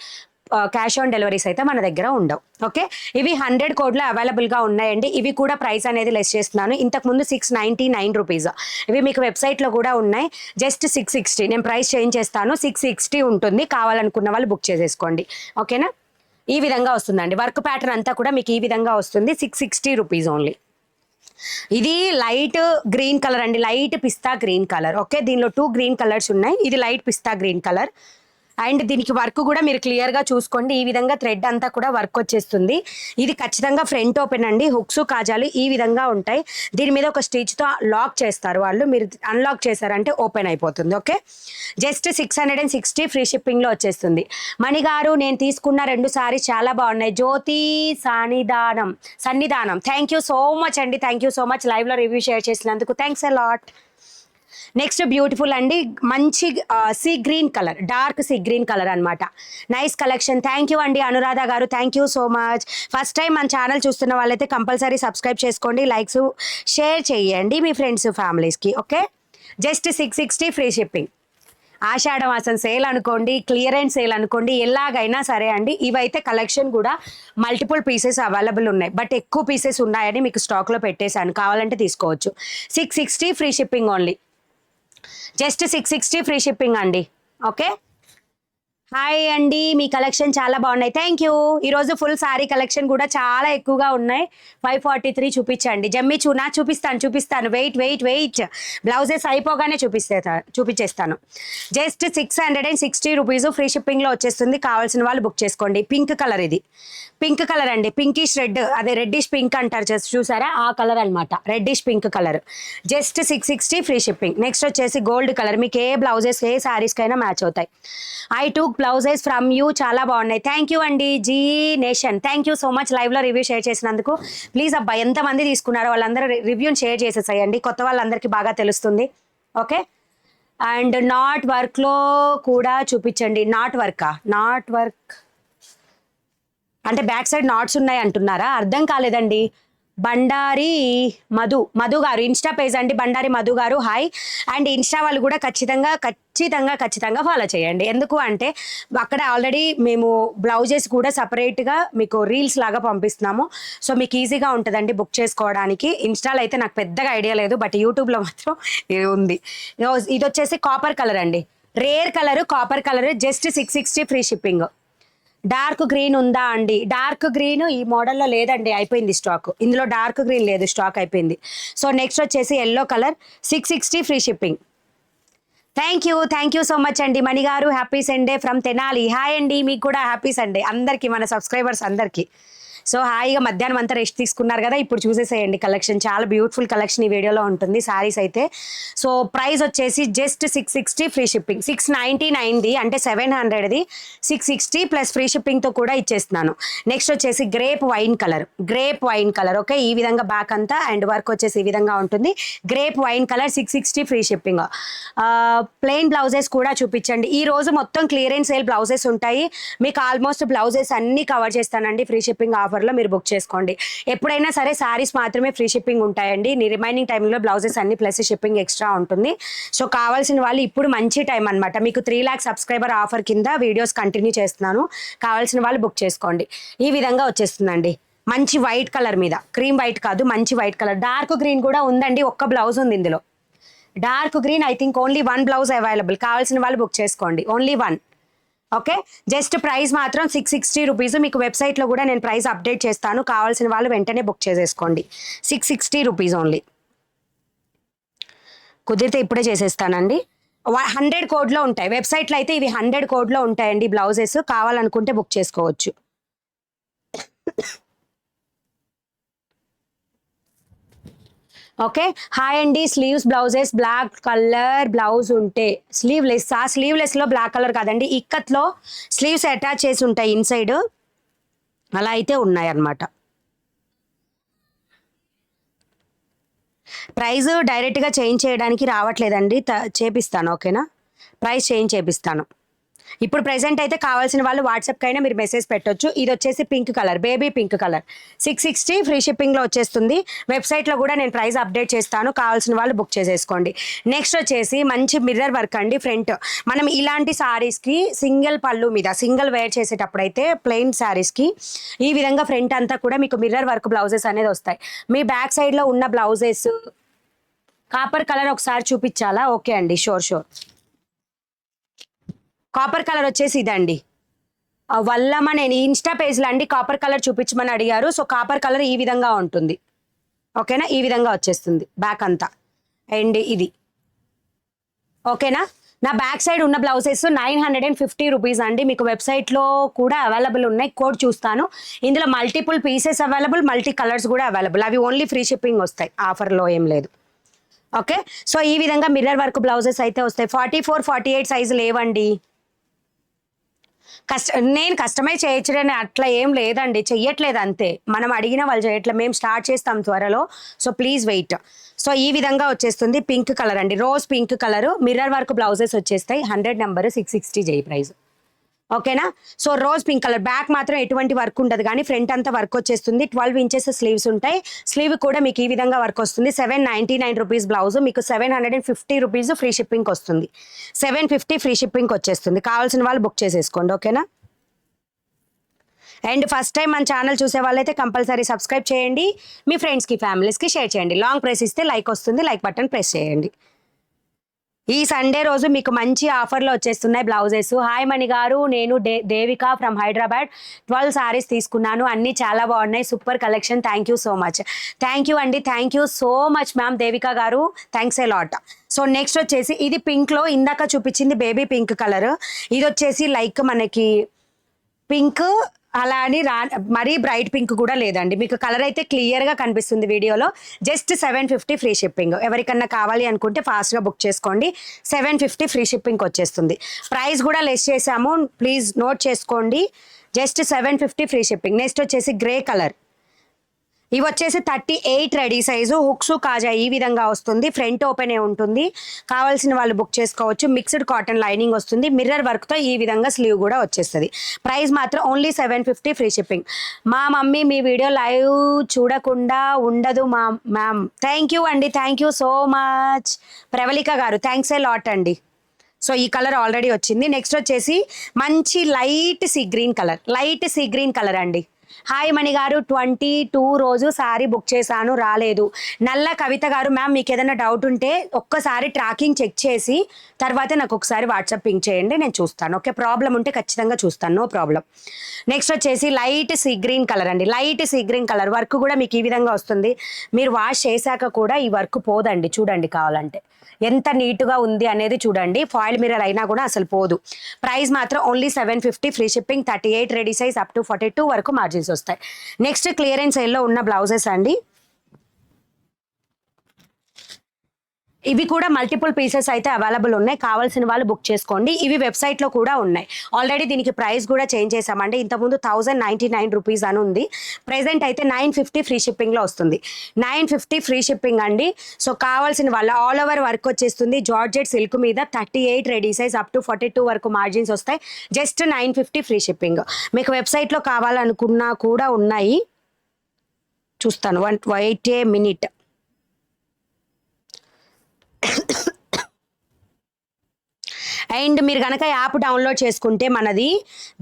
క్యాష్ ఆన్ డెలివరీస్ అయితే మన దగ్గర ఉండవు. ఓకే, ఇవి 100 కోడ్లో అవైలబుల్గా ఉన్నాయండి. ఇవి కూడా ప్రైస్ అనేది లెస్ చేస్తున్నాను. ఇంతకుముందు 699 రూపీస్, ఇవి మీకు వెబ్సైట్లో కూడా ఉన్నాయి. జస్ట్ 660, నేను ప్రైస్ చేంజ్ చేస్తాను, 660 ఉంటుంది. కావాలనుకున్న వాళ్ళు బుక్ చేసేసుకోండి. ఓకేనా, ఈ విధంగా వస్తుందండి. వర్క్ ప్యాటర్న్ అంతా కూడా మీకు ఈ విధంగా వస్తుంది. 660 రూపీస్ ఓన్లీ. ఇది లైట్ గ్రీన్ కలర్ అండి, లైట్ పిస్తా గ్రీన్ కలర్. ఓకే, దీనిలో 2 గ్రీన్ కలర్స్ ఉన్నాయి. ఇది light pista green colour. And దీనికి వర్క్ కూడా మీరు క్లియర్గా చూసుకోండి. ఈ విధంగా థ్రెడ్ అంతా కూడా వర్క్ వచ్చేస్తుంది. ఇది ఖచ్చితంగా ఫ్రంట్ ఓపెన్ అండి. హుక్స్ కాజాలు ఈ విధంగా ఉంటాయి. దీని మీద ఒక స్టిచ్తో లాక్ చేస్తారు వాళ్ళు, మీరు అన్లాక్ చేశారంటే ఓపెన్ అయిపోతుంది. ఓకే, జస్ట్ 660 ఫ్రీ షిప్పింగ్లో వచ్చేస్తుంది. మణి గారు, నేను తీసుకున్న 2 సారీస్ చాలా బాగున్నాయి. Jyothi Sannidhanam, thank you so much అండి, థ్యాంక్ యూ సో మచ్. లైవ్లో రివ్యూ షేర్ చేసినందుకు thanks a lot. Next beautiful అండి, మంచి sea green colour, dark sea green colour అనమాట. నైస్ కలెక్షన్, థ్యాంక్ యూ అండి అనురాధ గారు, thank you so much. First time మన channel చూస్తున్న వాళ్ళైతే కంపల్సరీ సబ్స్క్రైబ్ చేసుకోండి, లైక్స్ షేర్ చేయండి మీ ఫ్రెండ్స్ ఫ్యామిలీస్కి. Okay, just 660 free shipping. Ashadha మాసం సేల్ అనుకోండి, క్లియరెన్స్ సేల్ అనుకోండి, ఎలాగైనా సరే అండి. ఇవైతే కలెక్షన్ కూడా మల్టిపుల్ పీసెస్ అవైలబుల్ ఉన్నాయి, బట్ ఎక్కువ పీసెస్ ఉన్నాయని మీకు స్టాక్లో పెట్టేశాను, కావాలంటే తీసుకోవచ్చు. 660 free shipping only. Just 660 free shipping అండి. ఓకే, హాయ్ అండి, మీ కలెక్షన్ చాలా బాగున్నాయి, థ్యాంక్ యూ. ఈరోజు ఫుల్ శారీ కలెక్షన్ కూడా చాలా ఎక్కువగా ఉన్నాయి. 543 చూపించండి. జమ్మి చూపిస్తాను. వెయిట్, బ్లౌజెస్ అయిపోగానే చూపించేస్తాను. జస్ట్ 660 రూపీస్ ఫ్రీ షిప్పింగ్లో వచ్చేస్తుంది. కావాల్సిన వాళ్ళు బుక్ చేసుకోండి. పింక్ కలర్, ఇది పింక్ కలర్ అండి, పింకిష్ రెడ్, అదే రెడ్డిష్ పింక్ అంటారు చూసారా, ఆ కలర్ అనమాట, reddish pink colour. Just 660 free shipping. Next వచ్చేసి గోల్డ్ కలర్, మీకు ఏ బ్లౌజెస్ ఏ శారీస్కైనా మ్యాచ్ అవుతాయి. I took blouses from you చాలా బాగున్నాయి. థ్యాంక్ యూ అండి జీ నేషన్, థ్యాంక్ యూ సో మచ్ లైవ్లో రివ్యూ షేర్ చేసినందుకు. ప్లీజ్ అబ్బా ఎంతమంది తీసుకున్నారో వాళ్ళందరూ రివ్యూని షేర్ చేసేసేయండి, కొత్త వాళ్ళందరికీ బాగా తెలుస్తుంది. ఓకే, అండ్ నాట్ వర్క్లో కూడా చూపించండి. నాట్ వర్క్ అంటే బ్యాక్ సైడ్ నాట్స్ ఉన్నాయి అంటున్నారా? అర్థం కాలేదండి. బండారి మధు గారు ఇన్స్టా పేజ్ అండి, బండారి మధు గారు హాయ్. అండ్ ఇన్స్టా వాళ్ళు కూడా ఖచ్చితంగా ఫాలో చేయండి. ఎందుకు అంటే అక్కడ ఆల్రెడీ మేము బ్లౌజెస్ కూడా సపరేట్గా మీకు రీల్స్ లాగా పంపిస్తున్నాము. సో మీకు ఈజీగా ఉంటుందండి బుక్ చేసుకోవడానికి. ఇన్స్టాలో అయితే నాకు పెద్దగా ఐడియా లేదు, బట్ యూట్యూబ్లో మాత్రం ఇది ఉంది. ఇది వచ్చేసి కాపర్ కలర్ అండి, rare colour, copper colour, just 660 free shipping. Dark green ఉందా అండి? డార్క్ గ్రీన్ ఈ మోడల్లో లేదండి, అయిపోయింది స్టాక్. ఇందులో డార్క్ గ్రీన్ లేదు, స్టాక్ అయిపోయింది. సో నెక్స్ట్ వచ్చేసి yellow colour, 660 free shipping. Thank you so much అండి. మణి గారు happy Sunday from Tenali. Hi అండి, మీకు కూడా హ్యాపీ సండే అందరికీ, మన సబ్స్క్రైబర్స్ అందరికీ. సో హాయిగా మధ్యాహ్నం అంతా రెస్ట్ తీసుకున్నారు కదా, ఇప్పుడు చూసేసేయండి కలెక్షన్. చాలా బ్యూటిఫుల్ కలెక్షన్ ఈ వీడియోలో ఉంటుంది, శారీస్ అయితే. సో ప్రైస్ వచ్చేసి జస్ట్ 660 ఫ్రీ షిప్పింగ్. 699ది అంటే 700ది 660 ప్లస్ ఫ్రీ షిప్పింగ్తో కూడా ఇచ్చేస్తున్నాను. నెక్స్ట్ వచ్చేసి గ్రేప్ వైన్ కలర్. ఓకే, ఈ విధంగా బ్యాక్ అంతా అండ్ వర్క్ వచ్చేసి ఈ విధంగా ఉంటుంది. Grape wine colour 660 free shipping. Plain blouses కూడా చూపించండి. ఈ రోజు మొత్తం క్లియరెన్స్ సేల్ బ్లౌజెస్ ఉంటాయి మీకు. ఆల్మోస్ట్ బ్లౌజెస్ అన్ని కవర్ చేస్తానండి ఫ్రీ షిప్పింగ్ ఆఫర్లో, మీరు బుక్ చేసుకోండి. ఎప్పుడైనా సరే శారీస్ మాత్రమే ఫ్రీ షిప్పింగ్ ఉంటాయండి. రిమైనింగ్ టైంలో బ్లౌజెస్ అన్ని ప్లస్ షిప్పింగ్ ఎక్స్ట్రా ఉంటుంది. సో కావాల్సిన వాళ్ళు ఇప్పుడు మంచి టైం అనమాట. మీకు 3 lakhs సబ్స్క్రైబర్ ఆఫర్ కింద వీడియోస్ కంటిన్యూ చేస్తున్నాను, కావాల్సిన వాళ్ళు బుక్ చేసుకోండి. ఈ విధంగా వచ్చేస్తుందండి మంచి వైట్ కలర్ మీద, క్రీమ్ వైట్ కాదు మంచి వైట్ కలర్. డార్క్ గ్రీన్ కూడా ఉందండి, ఒక్క బ్లౌజ్ ఉంది ఇందులో. Dark green I think only 1 blouse available, కావాల్సిన వాళ్ళు బుక్ చేసుకోండి, ఓన్లీ 1. ఓకే, జస్ట్ ప్రైస్ మాత్రం 660 రూపీస్. మీకు వెబ్సైట్లో కూడా నేను ప్రైస్ అప్డేట్ చేస్తాను, కావాల్సిన వాళ్ళు వెంటనే బుక్ చేసేసుకోండి. 660 రూపీస్ ఓన్లీ. కుదిరితే ఇప్పుడే చేసేస్తానండి. 100 కోడ్లో ఉంటాయి, వెబ్సైట్లో అయితే ఇవి 100 కోడ్లో ఉంటాయండి బ్లౌజెస్. కావాలనుకుంటే బుక్ చేసుకోవచ్చు. ఓకే, హాయ్ అండి. Sleeves blouses black colour blouse ఉంటే స్లీవ్లెస్లో బ్లాక్ కలర్ కాదండి, ఇక్కత్లో స్లీవ్స్ అటాచ్ చేసి ఉంటాయి ఇన్సైడ్, అలా అయితే ఉన్నాయి అన్నమాట. ప్రైస్ డైరెక్ట్గా చేంజ్ చేయడానికి రావట్లేదండి, చేపిస్తాను. ఓకేనా, ప్రైస్ చేంజ్ చేపిస్తాను. ఇప్పుడు ప్రెసెంట్ అయితే కావాల్సిన వాళ్ళు వాట్సాప్కి అయినా మీరు మెసేజ్ పెట్టొచ్చు. ఇది వచ్చేసి pink colour, baby pink colour, 660 free షిప్పింగ్లో వచ్చేస్తుంది. వెబ్సైట్లో కూడా నేను ప్రైస్ అప్డేట్ చేస్తాను, కావాల్సిన వాళ్ళు బుక్ చేసేసుకోండి. నెక్స్ట్ వచ్చేసి మంచి మిర్రర్ వర్క్ అండి ఫ్రంట్. మనం ఇలాంటి శారీస్కి సింగిల్ పళ్ళు మీద సింగిల్ వేర్ చేసేటప్పుడు అయితే ప్లెయిన్ శారీస్కి ఈ విధంగా ఫ్రంట్ అంతా కూడా మీకు మిర్రర్ వర్క్ బ్లౌజెస్ అనేది వస్తాయి. మీ బ్యాక్ సైడ్లో ఉన్న బ్లౌజెస్ కాపర్ కలర్ ఒకసారి చూపించాలా? ఓకే అండి, షూర్. కాపర్ కలర్ వచ్చేసి ఇదండి, వల్లమ్మ నేను ఇన్స్టా పేజ్లో అండి కాపర్ కలర్ చూపించమని అడిగారు. సో కాపర్ కలర్ ఈ విధంగా ఉంటుంది. ఓకేనా, ఈ విధంగా వచ్చేస్తుంది బ్యాక్ అంతా. అండ్ ఇది ఓకేనా. నా బ్యాక్ సైడ్ ఉన్న బ్లౌజెస్ 950 రూపీస్ అండి. మీకు వెబ్సైట్లో కూడా అవైలబుల్ ఉన్నాయి, కోడ్ చూస్తాను. ఇందులో multiple pieces available, multi colours కూడా అవైలబుల్. అవి ఓన్లీ ఫ్రీ షిప్పింగ్ వస్తాయి, ఆఫర్లో ఏం లేదు. ఓకే, సో ఈ విధంగా మిర్రర్ వర్క్ బ్లౌజెస్ అయితే వస్తాయి. 44, 48 సైజు లేవండి. నేను కస్టమైజ్ చేయించడని అట్లా ఏం లేదండి, చెయ్యట్లేదు అంతే. మనం అడిగిన వాళ్ళు చేయట్లేదు, మేము స్టార్ట్ చేస్తాం త్వరలో. So please wait. సో ఈ విధంగా వచ్చేస్తుంది పింక్ కలర్ అండి, rose pink colour mirror work blouses వచ్చేస్తాయి. 100 నెంబర్ 660 చేయి ప్రైస్. ఓకేనా, so rose pink colour. Back మాత్రం ఎటువంటి వర్క్ ఉండదు కానీ ఫ్రంట్ అంతా వర్క్ వచ్చేస్తుంది. 12 ఇంచెస్ స్లీవ్స్ ఉంటాయి. స్లీవ్ కూడా మీకు ఈ విధంగా వర్క్ వస్తుంది. 799 రూపీస్ బ్లౌజ్, మీకు 750 రూపీస్ ఫ్రీ షిప్పింగ్ వస్తుంది. 750 ఫ్రీ షిప్పింగ్ వచ్చేస్తుంది. కావాల్సిన వాళ్ళు బుక్ చేసేసుకోండి. ఓకేనా, అండ్ ఫస్ట్ టైం మన ఛానల్ చూసే వాళ్ళైతే కంపల్సరీ సబ్స్క్రైబ్ చేయండి, మీ ఫ్రెండ్స్కి ఫ్యామిలీస్కి షేర్ చేయండి. లాంగ్ ప్రెస్ ఇస్తే లైక్ వస్తుంది, లైక్ బటన్ ప్రెస్ చేయండి. ఈ సండే రోజు మీకు మంచి ఆఫర్లో వచ్చేస్తున్నాయి బ్లౌజెస్. హాయ్ మణి గారు, నేను దేవిక ఫ్రమ్ హైదరాబాద్. 12 సారీస్ తీసుకున్నాను, అన్నీ చాలా బాగున్నాయి, super collection. Thank you so much. Thank you అండి, thank you so much ma'am Devika గారు, thanks a lot. So next వచ్చేసి ఇది పింక్లో ఇందాక చూపించింది బేబీ పింక్ కలర్. ఇది వచ్చేసి లైక్ మనకి పింక్ అలా అని మరీ బ్రైట్ పింక్ కూడా లేదండి. మీకు కలర్ అయితే క్లియర్గా కనిపిస్తుంది వీడియోలో. Just 750 free shipping. ఎవరికన్నా కావాలి అనుకుంటే ఫాస్ట్గా బుక్ చేసుకోండి. 750 ఫ్రీ షిప్పింగ్ వచ్చేస్తుంది. ప్రైస్ కూడా లెస్ చేసాము, ప్లీజ్ నోట్ చేసుకోండి. Just 750 free shipping. నెక్స్ట్ వచ్చేసి గ్రే కలర్. ఇవి వచ్చేసి 38 రెడీ సైజు, హుక్స్ కాజా ఈ విధంగా వస్తుంది. ఫ్రంట్ ఓపెన్ ఉంటుంది, కావాల్సిన వాళ్ళు బుక్ చేసుకోవచ్చు. మిక్స్డ్ కాటన్ లైనింగ్ వస్తుంది, మిర్రర్ వర్క్తో ఈ విధంగా స్లీవ్ కూడా వచ్చేస్తుంది. ప్రైస్ మాత్రం ఓన్లీ 750 ఫ్రీ షిప్పింగ్. మా మమ్మీ మీ వీడియో లైవ్ చూడకుండా ఉండదు మ్యామ్. థ్యాంక్ యూ అండి, thank you so much Pravalika garu, thanks a lot అండి. సో ఈ కలర్ ఆల్రెడీ వచ్చింది. నెక్స్ట్ వచ్చేసి మంచి లైట్ సీ గ్రీన్ కలర్ అండి. హాయ్ మణి గారు, 22 రోజు శారీ బుక్ చేశాను, రాలేదు. నల్ల కవిత గారు, మ్యామ్ మీకు ఏదైనా డౌట్ ఉంటే ఒక్కసారి ట్రాకింగ్ చెక్ చేసి తర్వాత నాకు ఒకసారి వాట్సాప్ పింక్ చేయండి, నేను చూస్తాను. ఓకే, ప్రాబ్లం ఉంటే ఖచ్చితంగా చూస్తాను, నో ప్రాబ్లం. నెక్స్ట్ వచ్చేసి లైట్ సీ గ్రీన్ కలర్ అండి. Light sea green colour work కూడా మీకు ఈ విధంగా వస్తుంది. మీరు వాష్ చేశాక కూడా ఈ వర్క్ పోదండి, చూడండి కావాలంటే ఎంత నీట్గా ఉంది అనేది చూడండి. ఫాయిల్ మిర్రర్ అయినా కూడా అసలు పోదు. ప్రైస్ మాత్రం only 750 free shipping. 38 ready size up to 42 వరకు మార్జిన్స్ వస్తాయి. నెక్స్ట్ క్లియరెన్స్ సేల్లో ఉన్న బ్లౌజెస్ అండి. ఇవి కూడా మల్టిపుల్ పీసెస్ అయితే అవైలబుల్ ఉన్నాయి, కావాల్సిన వాళ్ళు బుక్ చేసుకోండి. ఇవి వెబ్సైట్లో కూడా ఉన్నాయి. ఆల్రెడీ దీనికి ప్రైస్ కూడా చేంజ్ చేసామండి. ఇంతకుముందు 1099 రూపీస్ అని ఉంది, ప్రెసెంట్ అయితే 950 ఫ్రీ షిప్పింగ్లో వస్తుంది. 950 ఫ్రీ షిప్పింగ్ అండి. సో కావాల్సిన వాళ్ళ ఆల్ ఓవర్ వర్క్ వచ్చేస్తుంది. జార్జెట్ సిల్క్ మీద 38 రెడీ సైజ్ అప్ టు 42 వరకు మార్జిన్స్ వస్తాయి. Just 950 free shipping. మీకు వెబ్సైట్లో కావాలనుకున్నా కూడా ఉన్నాయి, చూస్తాను. Wait a minute. అండ్ మీరు కనుక యాప్ డౌన్లోడ్ చేసుకుంటే మనది,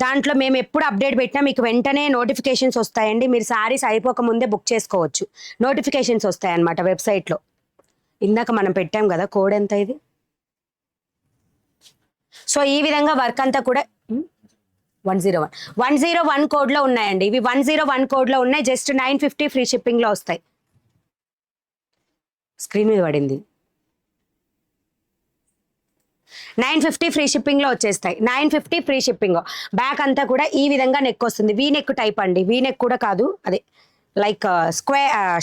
దాంట్లో మేము ఎప్పుడు అప్డేట్ పెట్టినా మీకు వెంటనే నోటిఫికేషన్స్ వస్తాయండి. మీరు శారీస్ అయిపోక ముందే బుక్ చేసుకోవచ్చు, నోటిఫికేషన్స్ వస్తాయన్నమాట వెబ్సైట్లో. ఇందాక మనం పెట్టాం కదా కోడ్, ఎంత ఇది. సో ఈ విధంగా వర్క్ అంతా కూడా 101 కోడ్లో ఉన్నాయండి. ఇవి 101 కోడ్లో ఉన్నాయి. జస్ట్ 950 ఫ్రీ షిప్పింగ్లో వస్తాయి. స్క్రీన్ మీద పడింది. 950 ఫ్రీ షిప్పింగ్లో వచ్చేస్తాయి. 950 ఫ్రీ షిప్పింగ్. బ్యాక్ అంతా కూడా ఈ విధంగా నెక్ వస్తుంది. వీ నెక్ టైప్ అండి, వీ నెక్ కూడా కాదు, అదే like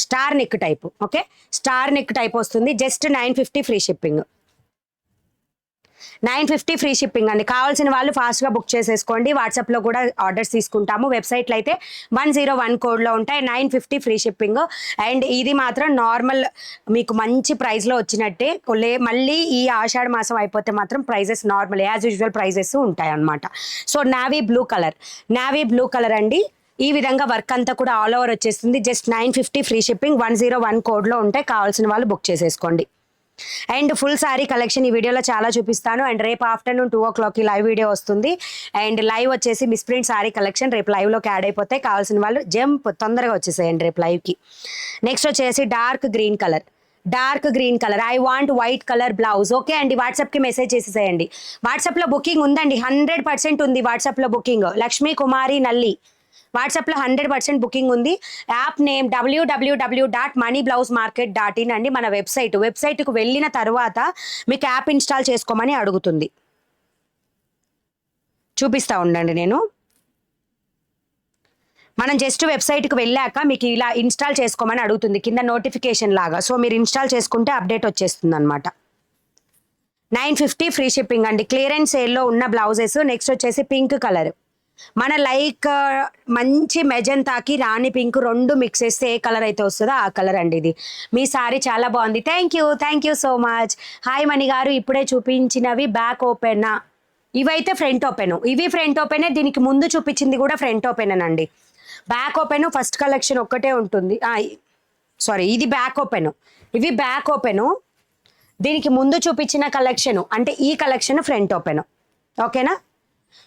star neck type. Okay, star neck type వస్తుంది. Just 950 free shipping. 950 free shipping అండి. కావాల్సిన వాళ్ళు ఫాస్ట్గా బుక్ చేసేసుకోండి. వాట్సాప్లో కూడా ఆర్డర్స్ తీసుకుంటాము. వెబ్సైట్లో అయితే 101 కోడ్లో ఉంటాయి. 950 ఫ్రీ షిప్పింగ్. అండ్ ఇది మాత్రం నార్మల్ మీకు మంచి ప్రైస్లో వచ్చినట్టే. మళ్ళీ ఈ ఆషాఢ మాసం అయిపోతే మాత్రం prices normal as usual prices ఉంటాయి అన్నమాట. సో నావీ బ్లూ కలర్ అండి. ఈ విధంగా వర్క్ అంతా కూడా ఆల్ ఓవర్ వచ్చేస్తుంది. Just 950 free shipping. 101 కోడ్లో ఉంటాయి, కావాల్సిన వాళ్ళు బుక్ చేసేసుకోండి. అండ్ ఫుల్ శారీ కలెక్షన్ ఈ వీడియోలో చాలా చూపిస్తాను. అండ్ రేపు ఆఫ్టర్నూన్ 2 o'clockకి లైవ్ వీడియో వస్తుంది. అండ్ లైవ్ వచ్చేసి మిస్ ప్రింట్ శారీ కలెక్షన్ రేపు లైవ్లోకి యాడ్ అయిపోతాయి. కావాల్సిన వాళ్ళు తొందరగా వచ్చేసేయండి రేపు లైవ్కి. నెక్స్ట్ వచ్చేసి dark green colour, I want white colour blouse. Okay అండి, వాట్సాప్కి మెసేజ్ చేసేసేయండి. వాట్సాప్లో బుకింగ్ ఉందండి, 100% ఉంది వాట్సాప్లో బుకింగ్. లక్ష్మీ కుమారి నల్లి, వాట్సాప్లో 100% బుకింగ్ ఉంది. యాప్ నేమ్ www.moneyblousemarket.in అండి మన వెబ్సైట్కి వెళ్ళిన తర్వాత మీకు యాప్ ఇన్స్టాల్ చేసుకోమని అడుగుతుంది. చూపిస్తా ఉండండి నేను. మనం జస్ట్ వెబ్సైట్కి వెళ్ళాక మీకు ఇలా ఇన్స్టాల్ చేసుకోమని అడుగుతుంది కింద నోటిఫికేషన్ లాగా. సో మీరు ఇన్స్టాల్ చేసుకుంటే అప్డేట్ వచ్చేస్తుంది అనమాట. 950 ఫ్రీ షిప్పింగ్ అండి. క్లియరెన్స్ సేల్లో ఉన్న బ్లౌజెస్. నెక్స్ట్ వచ్చేసి పింక్ కలర్, మన లైక్ మంచి మెజంతాకి రాణి పింక్ రెండు మిక్స్ చేస్తే ఏ కలర్ అయితే వస్తుందో ఆ కలర్ అండి ఇది. మీ సారీ చాలా బాగుంది, thank you so much. Hi Mani గారు, ఇప్పుడే చూపించినవి బ్యాక్ ఓపెనా? ఇవైతే ఫ్రంట్ ఓపెన్. ఇవి ఫ్రంట్ ఓపెనే, దీనికి ముందు చూపించింది కూడా ఫ్రంట్ ఓపెనేనండి. బ్యాక్ ఓపెన్ ఫస్ట్ కలెక్షన్ ఒక్కటే ఉంటుంది. సారీ, ఇది బ్యాక్ ఓపెన్, ఇవి బ్యాక్ ఓపెన్. దీనికి ముందు చూపించిన కలెక్షన్ అంటే ఈ కలెక్షన్ ఫ్రంట్ ఓపెన్. ఓకేనా?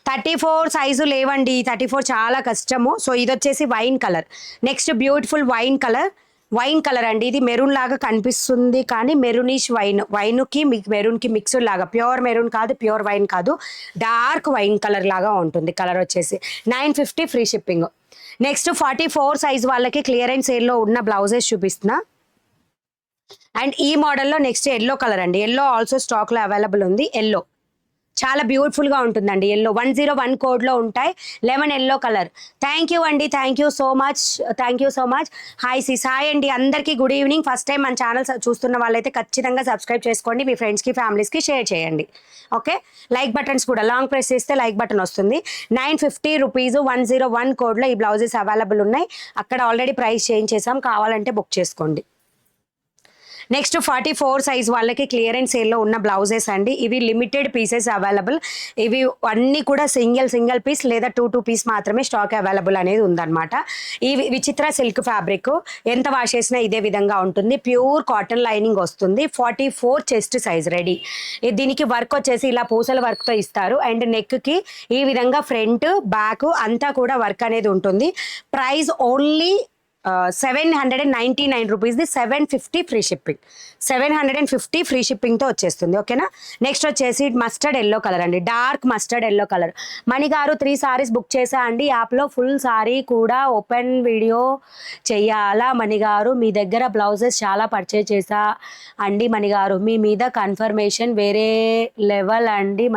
34 సైజు లేవండి, 34 చాలా కష్టము. సో ఇది వచ్చేసి wine colour. Next beautiful wine colour అండి. ఇది మెరూన్ లాగా కనిపిస్తుంది కానీ మెరూనిష్ వైన్కి మెరూన్కి మిక్స్డ్ లాగా, ప్యూర్ మెరూన్ కాదు, ప్యూర్ వైన్ కాదు, డార్క్ వైన్ కలర్ లాగా ఉంటుంది. కలర్ వచ్చేసి 950 ఫ్రీ షిప్పింగ్. నెక్స్ట్ 44 సైజ్ వాళ్ళకి క్లియరెన్స్ సేల్లో ఉన్న బ్లౌజెస్ చూపిస్తున్నా. అండ్ ఈ మోడల్లో నెక్స్ట్ ఎల్లో కలర్ అండి. ఎల్లో ఆల్సో స్టాక్లో అవైలబుల్ ఉంది. ఎల్లో చాలా బ్యూటిఫుల్గా ఉంటుందండి. ఎల్లో 101 కోడ్లో ఉంటాయి, lemon yellow colour. Thank you అండి, thank you so much, thank you so much. Hi sis, hi అండి అందరికీ గుడ్ ఈవినింగ్. ఫస్ట్ టైం మన ఛానల్ చూస్తున్న వాళ్ళైతే ఖచ్చితంగా సబ్స్క్రైబ్ చేసుకోండి, మీ ఫ్రెండ్స్కి ఫ్యామిలీస్కి షేర్ చేయండి. ఓకే, లైక్ బటన్స్ కూడా లాంగ్ ప్రెస్ చేస్తే లైక్ బటన్ వస్తుంది. 950 రూపీస్ 101 కోడ్లో ఈ బ్లౌజెస్ అవైలబుల్ ఉన్నాయి. అక్కడ ఆల్రెడీ ప్రైస్ చేంజ్ చేసాం, కావాలంటే బుక్ చేసుకోండి. నెక్స్ట్ 44 సైజ్ వాళ్ళకి క్లియరెన్స్ సేల్లో ఉన్న బ్లౌజెస్ అండి. ఇవి లిమిటెడ్ పీసెస్ అవైలబుల్. ఇవి అన్నీ కూడా సింగిల్ పీస్ లేదా 2 పీస్ మాత్రమే స్టాక్ అవైలబుల్ అనేది ఉందన్నమాట. ఈ విచిత్ర సిల్క్ ఫ్యాబ్రిక్ ఎంత వాష్ చేసినా ఇదే విధంగా ఉంటుంది. ప్యూర్ కాటన్ లైనింగ్ వస్తుంది. 44 చెస్ట్ సైజ్ రెడీ. దీనికి వర్క్ వచ్చేసి ఇలా పూసల వర్క్తో ఇస్తారు. అండ్ నెక్కి ఈ విధంగా ఫ్రంట్ బ్యాక్ అంతా కూడా వర్క్ అనేది ఉంటుంది. ప్రైస్ ఓన్లీ 799 రూపీస్ది, 750 ఫ్రీ షిప్పింగ్. 750 ఫ్రీ షిప్పింగ్తో వచ్చేస్తుంది. ఓకేనా. నెక్స్ట్ వచ్చేసి మస్టర్డ్ ఎల్లో కలర్ అండి, డార్క్ మస్టర్డ్ ఎల్లో కలర్. మణిగారు 3 సారీస్ బుక్ చేసా అండి, యాప్లో ఫుల్ సారీ కూడా ఓపెన్ వీడియో చెయ్యాలా మణిగారు? మీ దగ్గర బ్లౌజెస్ చాలా పర్చేజ్ చేసా అండి మణిగారు, మీ మీద కన్ఫర్మేషన్ వేరే లెవెల్ అండి.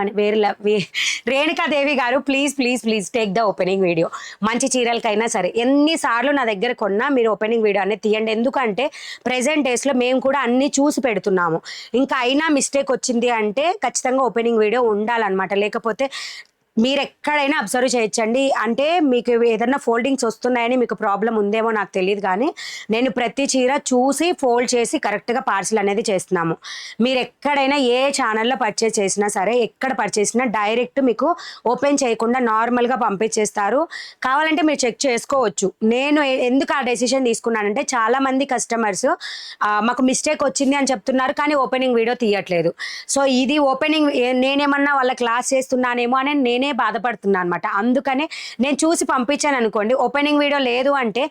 రేణుకాదేవి గారు please please please take the opening video. మంచి చీరలకైనా సరే ఎన్నిసార్లు నా దగ్గర మీరు ఓపెనింగ్ వీడియో అనేది తీయండి. ఎందుకంటే ప్రెసెంట్ డేస్లో మేము కూడా అన్ని చూసి పెడుతున్నాము. ఇంకా అయినా మిస్టేక్ వచ్చింది అంటే ఖచ్చితంగా ఓపెనింగ్ వీడియో ఉండాలన్నమాట. లేకపోతే మీరు ఎక్కడైనా అబ్జర్వ్ చేయొచ్చండి. అంటే మీకు ఏదన్నా ఫోల్డింగ్స్ వస్తున్నాయని మీకు ప్రాబ్లం ఉందేమో నాకు తెలియదు, కానీ నేను ప్రతి చీర చూసి ఫోల్డ్ చేసి కరెక్ట్గా పార్సిల్ అనేది చేస్తున్నాము. మీరు ఎక్కడైనా ఏ ఛానల్లో పర్చేస్ చేసినా సరే, ఎక్కడ పర్చేస్ చేసినా డైరెక్ట్ మీకు ఓపెన్ చేయకుండా నార్మల్గా పంపించేస్తారు. కావాలంటే మీరు చెక్ చేసుకోవచ్చు. నేను ఎందుకు ఆ డెసిషన్ తీసుకున్నానంటే చాలామంది కస్టమర్స్ మాకు మిస్టేక్ వచ్చింది అని చెప్తున్నారు, కానీ ఓపెనింగ్ వీడియో తీయట్లేదు. సో ఇది ఓపెనింగ్ నేనేమన్నా వాళ్ళ క్లాస్ చేస్తున్నానేమో అని నేనే బాధపడుతున్నా అనమాట. అందుకనే నేను చూసి పంపించాను అనుకోండి, ఓపెనింగ్ వీడియో లేదు అంటే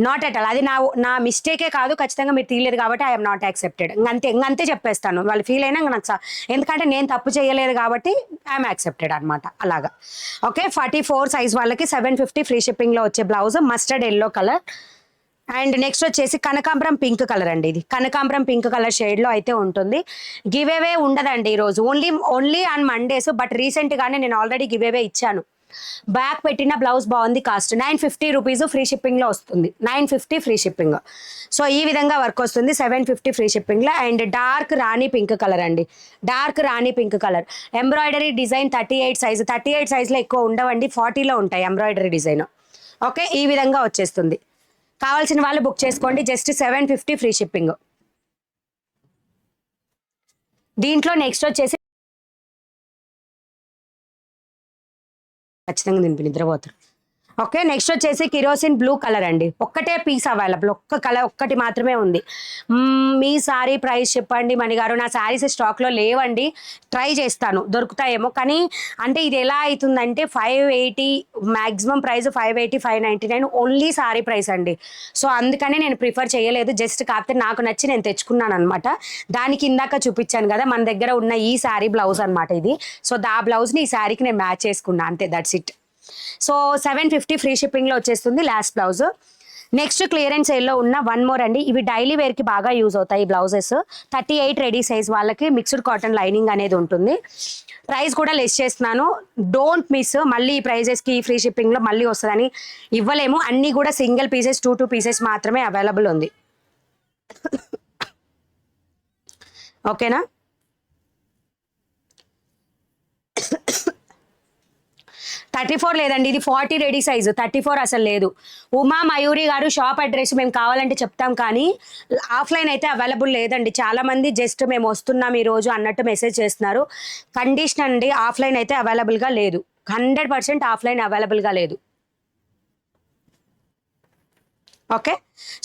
నాట్ ఎట్ ఆల్, అది నా మిస్టేకే కాదు, ఖచ్చితంగా మీరు తీయలేదు కాబట్టి ఐఎమ్ నాట్ యాక్సెప్టెడ్. ఇంకంతే చెప్పేస్తాను. వాళ్ళు ఫీల్ అయినా నాకు, ఎందుకంటే నేను తప్పు చేయలేదు కాబట్టి ఐఎమ్ యాక్సెప్టెడ్ అనమాట. అలాగా. ఓకే, 44 సైజ్ వాళ్ళకి 750 ఫ్రీ షిప్పింగ్లో వచ్చే blouse mustard yellow colour. And next వచ్చేసి కనకాంబరం పింక్ కలర్ అండి. ఇది కనకాంబరం పింక్ కలర్ షేడ్లో అయితే ఉంటుంది. గివ్ అవే ఉండదండి ఈరోజు, ఓన్లీ ఆన్ మండేస్. బట్ రీసెంట్గానే నేను ఆల్రెడీ గివ్ అవే ఇచ్చాను. బ్యాక్ పెట్టిన బ్లౌజ్ బాగుంది, కాస్ట్ 950 రూపీస్ ఫ్రీ షిప్పింగ్లో వస్తుంది. 950 ఫ్రీ షిప్పింగ్. సో ఈ విధంగా వర్క్ వస్తుంది 750 ఫ్రీ షిప్పింగ్లో. And dark rani pink colour అండి, dark rani pink colour. Embroidery design 38 size. 38 సైజులో ఎక్కువ ఉండవండి, 40లో ఉంటాయి ఎంబ్రాయిడరీ డిజైన్. ఓకే, ఈ విధంగా వచ్చేస్తుంది. కావాల్సిన వాళ్ళు బుక్ చేసుకోండి, జస్ట్ 750 ఫ్రీ షిప్పింగ్. దీంట్లో నెక్స్ట్ వచ్చేసి ఖచ్చితంగా నిద్రపోతారు. ఓకే, నెక్స్ట్ వచ్చేసి కిరోసిన్ బ్లూ కలర్ అండి. ఒక్కటే పీస్ అవైలబుల్, ఒక్క కలర్ ఒక్కటి మాత్రమే ఉంది. మీ సారీ ప్రైస్ చెప్పండి మణిగారు. నా శారీస్ స్టాక్లో లేవండి, ట్రై చేస్తాను దొరుకుతాయేమో. కానీ అంటే ఇది ఎలా అవుతుందంటే 580 maximum price, 580 599 only sorry price అండి. సో అందుకనే నేను ప్రిఫర్ చేయలేదు. జస్ట్ కాకపోతే నాకు నచ్చి నేను తెచ్చుకున్నాను అనమాట. దానికి ఇందాక చూపించాను కదా మన దగ్గర ఉన్న ఈ శారీ బ్లౌజ్ అనమాట ఇది. సో ఆ బ్లౌజ్ని ఈ శారీకి నేను మ్యాచ్ చేసుకున్నాను, అంతే, దట్స్ ఇట్. సో 750 ఫ్రీ షిప్పింగ్లో వచ్చేస్తుంది లాస్ట్ బ్లౌజ్. నెక్స్ట్ క్లియరెన్స్ సేల్లో ఉన్న వన్ మోర్ అండి. ఇవి డైలీ వేర్కి బాగా యూజ్ అవుతాయి ఈ బ్లౌజెస్. 38 రెడీ సైజ్ వాళ్ళకి మిక్స్డ్ కాటన్ లైనింగ్ అనేది ఉంటుంది. ప్రైస్ కూడా లెస్ చేస్తున్నాను, డోంట్ మిస్. మళ్ళీ ఈ ప్రైజెస్కి ఈ ఫ్రీ షిప్పింగ్లో మళ్ళీ వస్తుందని ఇవ్వలేము. అన్నీ కూడా సింగిల్ పీసెస్ 2 పీసెస్ మాత్రమే అవైలబుల్ ఉంది. ఓకేనా. 34 లేదండి, ఇది 40 రెడీ సైజు. 34 అసలు లేదు. ఉమా మయూరి గారు షాప్ అడ్రస్ మేము కావాలంటే చెప్తాం, కానీ ఆఫ్లైన్ అయితే అవైలబుల్ లేదండి. చాలామంది జస్ట్ మేము వస్తున్నాం ఈరోజు అన్నట్టు మెసేజ్ చేస్తున్నారు. కండిషన్ అండి, ఆఫ్లైన్ అయితే అవైలబుల్గా లేదు. 100% ఆఫ్లైన్ అవైలబుల్గా లేదు. ఓకే,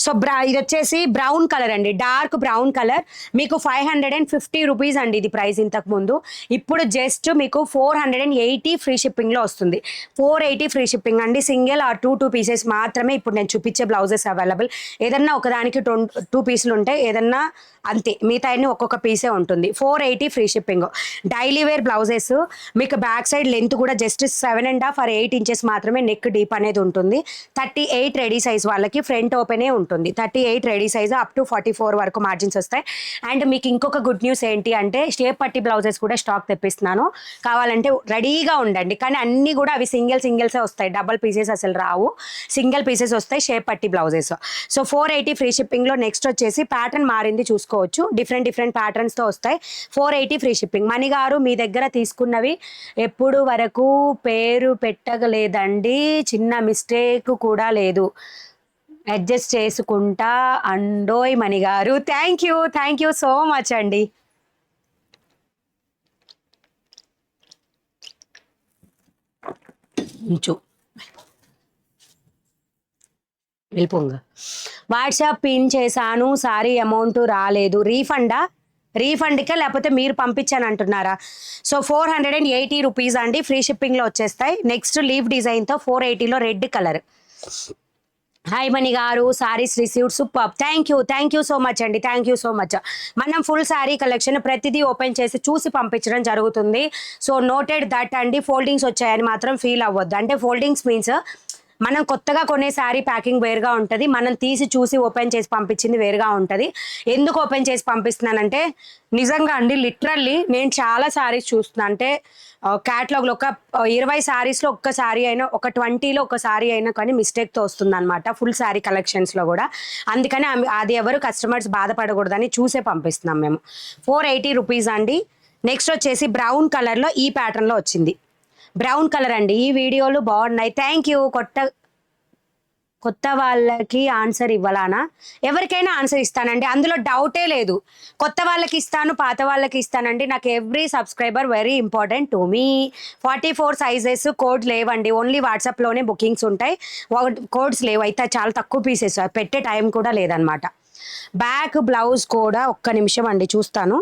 సో ఇది వచ్చేసి బ్రౌన్ కలర్ అండి, డార్క్ బ్రౌన్ కలర్. మీకు 550 రూపీస్ అండి ఇది ప్రైస్ ఇంతకు ముందు. ఇప్పుడు జస్ట్ మీకు 480 ఫ్రీ షిప్పింగ్లో వస్తుంది. 480 ఫ్రీ షిప్పింగ్ అండి. సింగిల్ ఆర్ 2 పీసెస్ మాత్రమే ఇప్పుడు నేను చూపించే బ్లౌజెస్ అవైలబుల్. ఏదన్నా ఒకదానికి 2 పీసులు ఉంటాయి, ఏదన్నా అంతే, మిగతా అన్ని ఒక్కొక్క పీసే ఉంటుంది. 480 free shipping. Daily wear blouses. మీకు బ్యాక్ సైడ్ లెంత్ కూడా జస్ట్ 7.5 or 8 ఇంచెస్ మాత్రమే నెక్ డీప్ అనేది ఉంటుంది. 38 రెడీ సైజ్ వాళ్ళకి. ఫ్రంట్ ఓపెన్ తక్కువనే ఉంటుంది. 38 రెడీ సైజు అప్ టు 44 వరకు మార్జిన్స్ వస్తాయి. అండ్ మీకు ఇంకొక గుడ్ న్యూస్ ఏంటి అంటే షేప్ పట్టి బ్లౌజెస్ కూడా స్టాక్ తెప్పిస్తున్నాను, కావాలంటే రెడీగా ఉండండి. కానీ అన్నీ కూడా అవి సింగిల్సే వస్తాయి, డబల్ పీసెస్ అసలు రావు, సింగిల్ పీసెస్ వస్తాయి షేప్ పట్టి బ్లౌజెస్. సో 480 ఫ్రీ షిప్పింగ్లో. నెక్స్ట్ వచ్చేసి ప్యాటర్న్ మారింది చూసుకోవచ్చు, డిఫరెంట్ ప్యాటర్న్స్తో వస్తాయి. 480 ఫ్రీ షిప్పింగ్. మణిగారు మీ దగ్గర తీసుకున్నవి ఎప్పుడు వరకు పేరు పెట్టగలేదండి, చిన్న మిస్టేక్ కూడా లేదు, అడ్జస్ట్ చేసుకుంటా అండోయ్ మణిగారు. థ్యాంక్ యూ సో మచ్ అండి. వెళ్ళిపోంగా. వాట్సాప్ పిన్ చేశాను, సారీ అమౌంట్ రాలేదు, రీఫండ్కే లేకపోతే మీరు పంపించాను అంటున్నారా? సో 480 రూపీస్ అండి, ఫ్రీ షిప్పింగ్లో వచ్చేస్తాయి. నెక్స్ట్ లీవ్ డిజైన్తో 480లో రెడ్ కలర్. హాయ్ మణి గారు, saris received, super, thank you so much అండి, థ్యాంక్ యూ సో మచ్. మనం ఫుల్ శారీ కలెక్షన్ ప్రతిదీ ఓపెన్ చేసి చూసి పంపించడం జరుగుతుంది. సో నోటెడ్ దట్ అండి, ఫోల్డింగ్స్ వచ్చాయని మాత్రం ఫీల్ అవ్వద్దు. అంటే ఫోల్డింగ్స్ మీన్స్ మనం కొత్తగా కొనే శారీ ప్యాకింగ్ వేరుగా ఉంటుంది, మనం తీసి చూసి ఓపెన్ చేసి పంపించింది వేరుగా ఉంటుంది. ఎందుకు ఓపెన్ చేసి పంపిస్తున్నానంటే నిజంగా అండి, లిటరల్లీ నేను చాలా శారీస్ చూస్తున్నాను. అంటే క్యాటలాగ్లో ఒక 20 శారీస్లో ఒక్క శారీ అయినా, ఒక 20లో ఒక శారీ అయినా కానీ మిస్టేక్తో వస్తుంది అనమాట, ఫుల్ శారీ కలెక్షన్స్లో కూడా. అందుకని అది ఎవరు కస్టమర్స్ బాధపడకూడదని చూసే పంపిస్తున్నాం మేము. 480 రూపీస్ అండి. నెక్స్ట్ వచ్చేసి బ్రౌన్ కలర్లో ఈ ప్యాటర్న్లో వచ్చింది, బ్రౌన్ కలర్ అండి. ఈ వీడియోలు బాగున్నాయి, థ్యాంక్ యూ. కొత్త వాళ్ళకి ఆన్సర్ ఇవ్వాలనా? ఎవరికైనా ఆన్సర్ ఇస్తానండి, అందులో డౌటే లేదు. కొత్త వాళ్ళకి ఇస్తాను, పాత వాళ్ళకి ఇస్తానండి. నాకు every subscriber very important to me. 44 sizes code లేవండి, ఓన్లీ వాట్సాప్లోనే బుకింగ్స్ ఉంటాయి, కోడ్స్ లేవు. అయితే చాలా తక్కువ పీసెస్, పెట్టే టైం కూడా లేదనమాట. బ్యాక్ బ్లౌజ్ కూడా ఒక్క నిమిషం అండి చూస్తాను.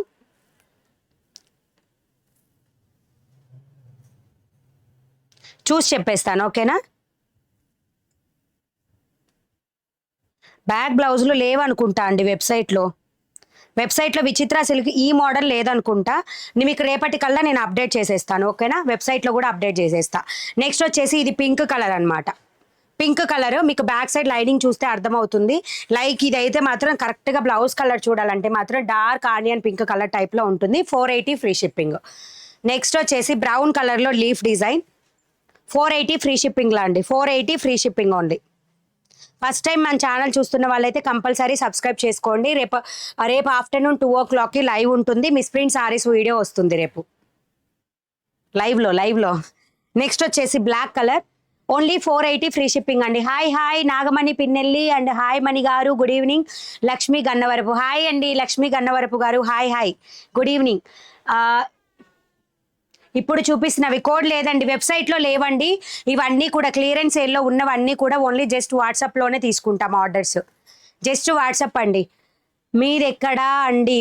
చూసి చెప్పేస్తాను, ఓకేనా? బ్యాక్ బ్లౌజులు లేవనుకుంటా అండి వెబ్సైట్లో విచిత్ర సిల్క్ ఈ మోడల్ లేదనుకుంటా. మీకు రేపటి కల్లా నేను అప్డేట్ చేసేస్తాను, ఓకేనా? వెబ్సైట్లో కూడా అప్డేట్ చేసేస్తా. నెక్స్ట్ వచ్చేసి ఇది పింక్ కలర్ అనమాట. పింక్ కలర్ మీకు బ్యాక్ సైడ్ లైనింగ్ చూస్తే అర్థమవుతుంది. లైక్ ఇదైతే మాత్రం కరెక్ట్గా బ్లౌజ్ కలర్ చూడాలంటే మాత్రం డార్క్ ఆనియన్ పింక్ కలర్ టైప్లో ఉంటుంది. 480 ఫ్రీ షిప్పింగ్. నెక్స్ట్ వచ్చేసి బ్రౌన్ కలర్లో లీఫ్ డిజైన్, 480 ఫ్రీ షిప్పింగ్లో అండి, 480 free shipping only. First time మన ఛానల్ చూస్తున్న వాళ్ళైతే కంపల్సరీ సబ్స్క్రైబ్ చేసుకోండి. రేపు ఆఫ్టర్నూన్ 2 o'clockకి లైవ్ ఉంటుంది, మిస్ ప్రింట్ సారీస్ వీడియో వస్తుంది రేపు లైవ్లో. నెక్స్ట్ వచ్చేసి black colour, only 480 free shipping అండి. Hi Nagamani Pinnelli and hi Mani గారు, good evening. Lakshmi Gannavarapu, hi అండి లక్ష్మీ గన్నవరపు గారు, హాయ్ గుడ్ ఈవినింగ్. ఇప్పుడు చూపిస్తున్నవి కోడ్ లేదండి, వెబ్సైట్లో లేవండి. ఇవన్నీ కూడా క్లియరెన్స్ సేల్లో ఉన్నవన్నీ కూడా ఓన్లీ జస్ట్ వాట్సాప్లోనే తీసుకుంటాం ఆర్డర్స్, జస్ట్ వాట్సాప్ అండి. మీరెక్కడా అండి?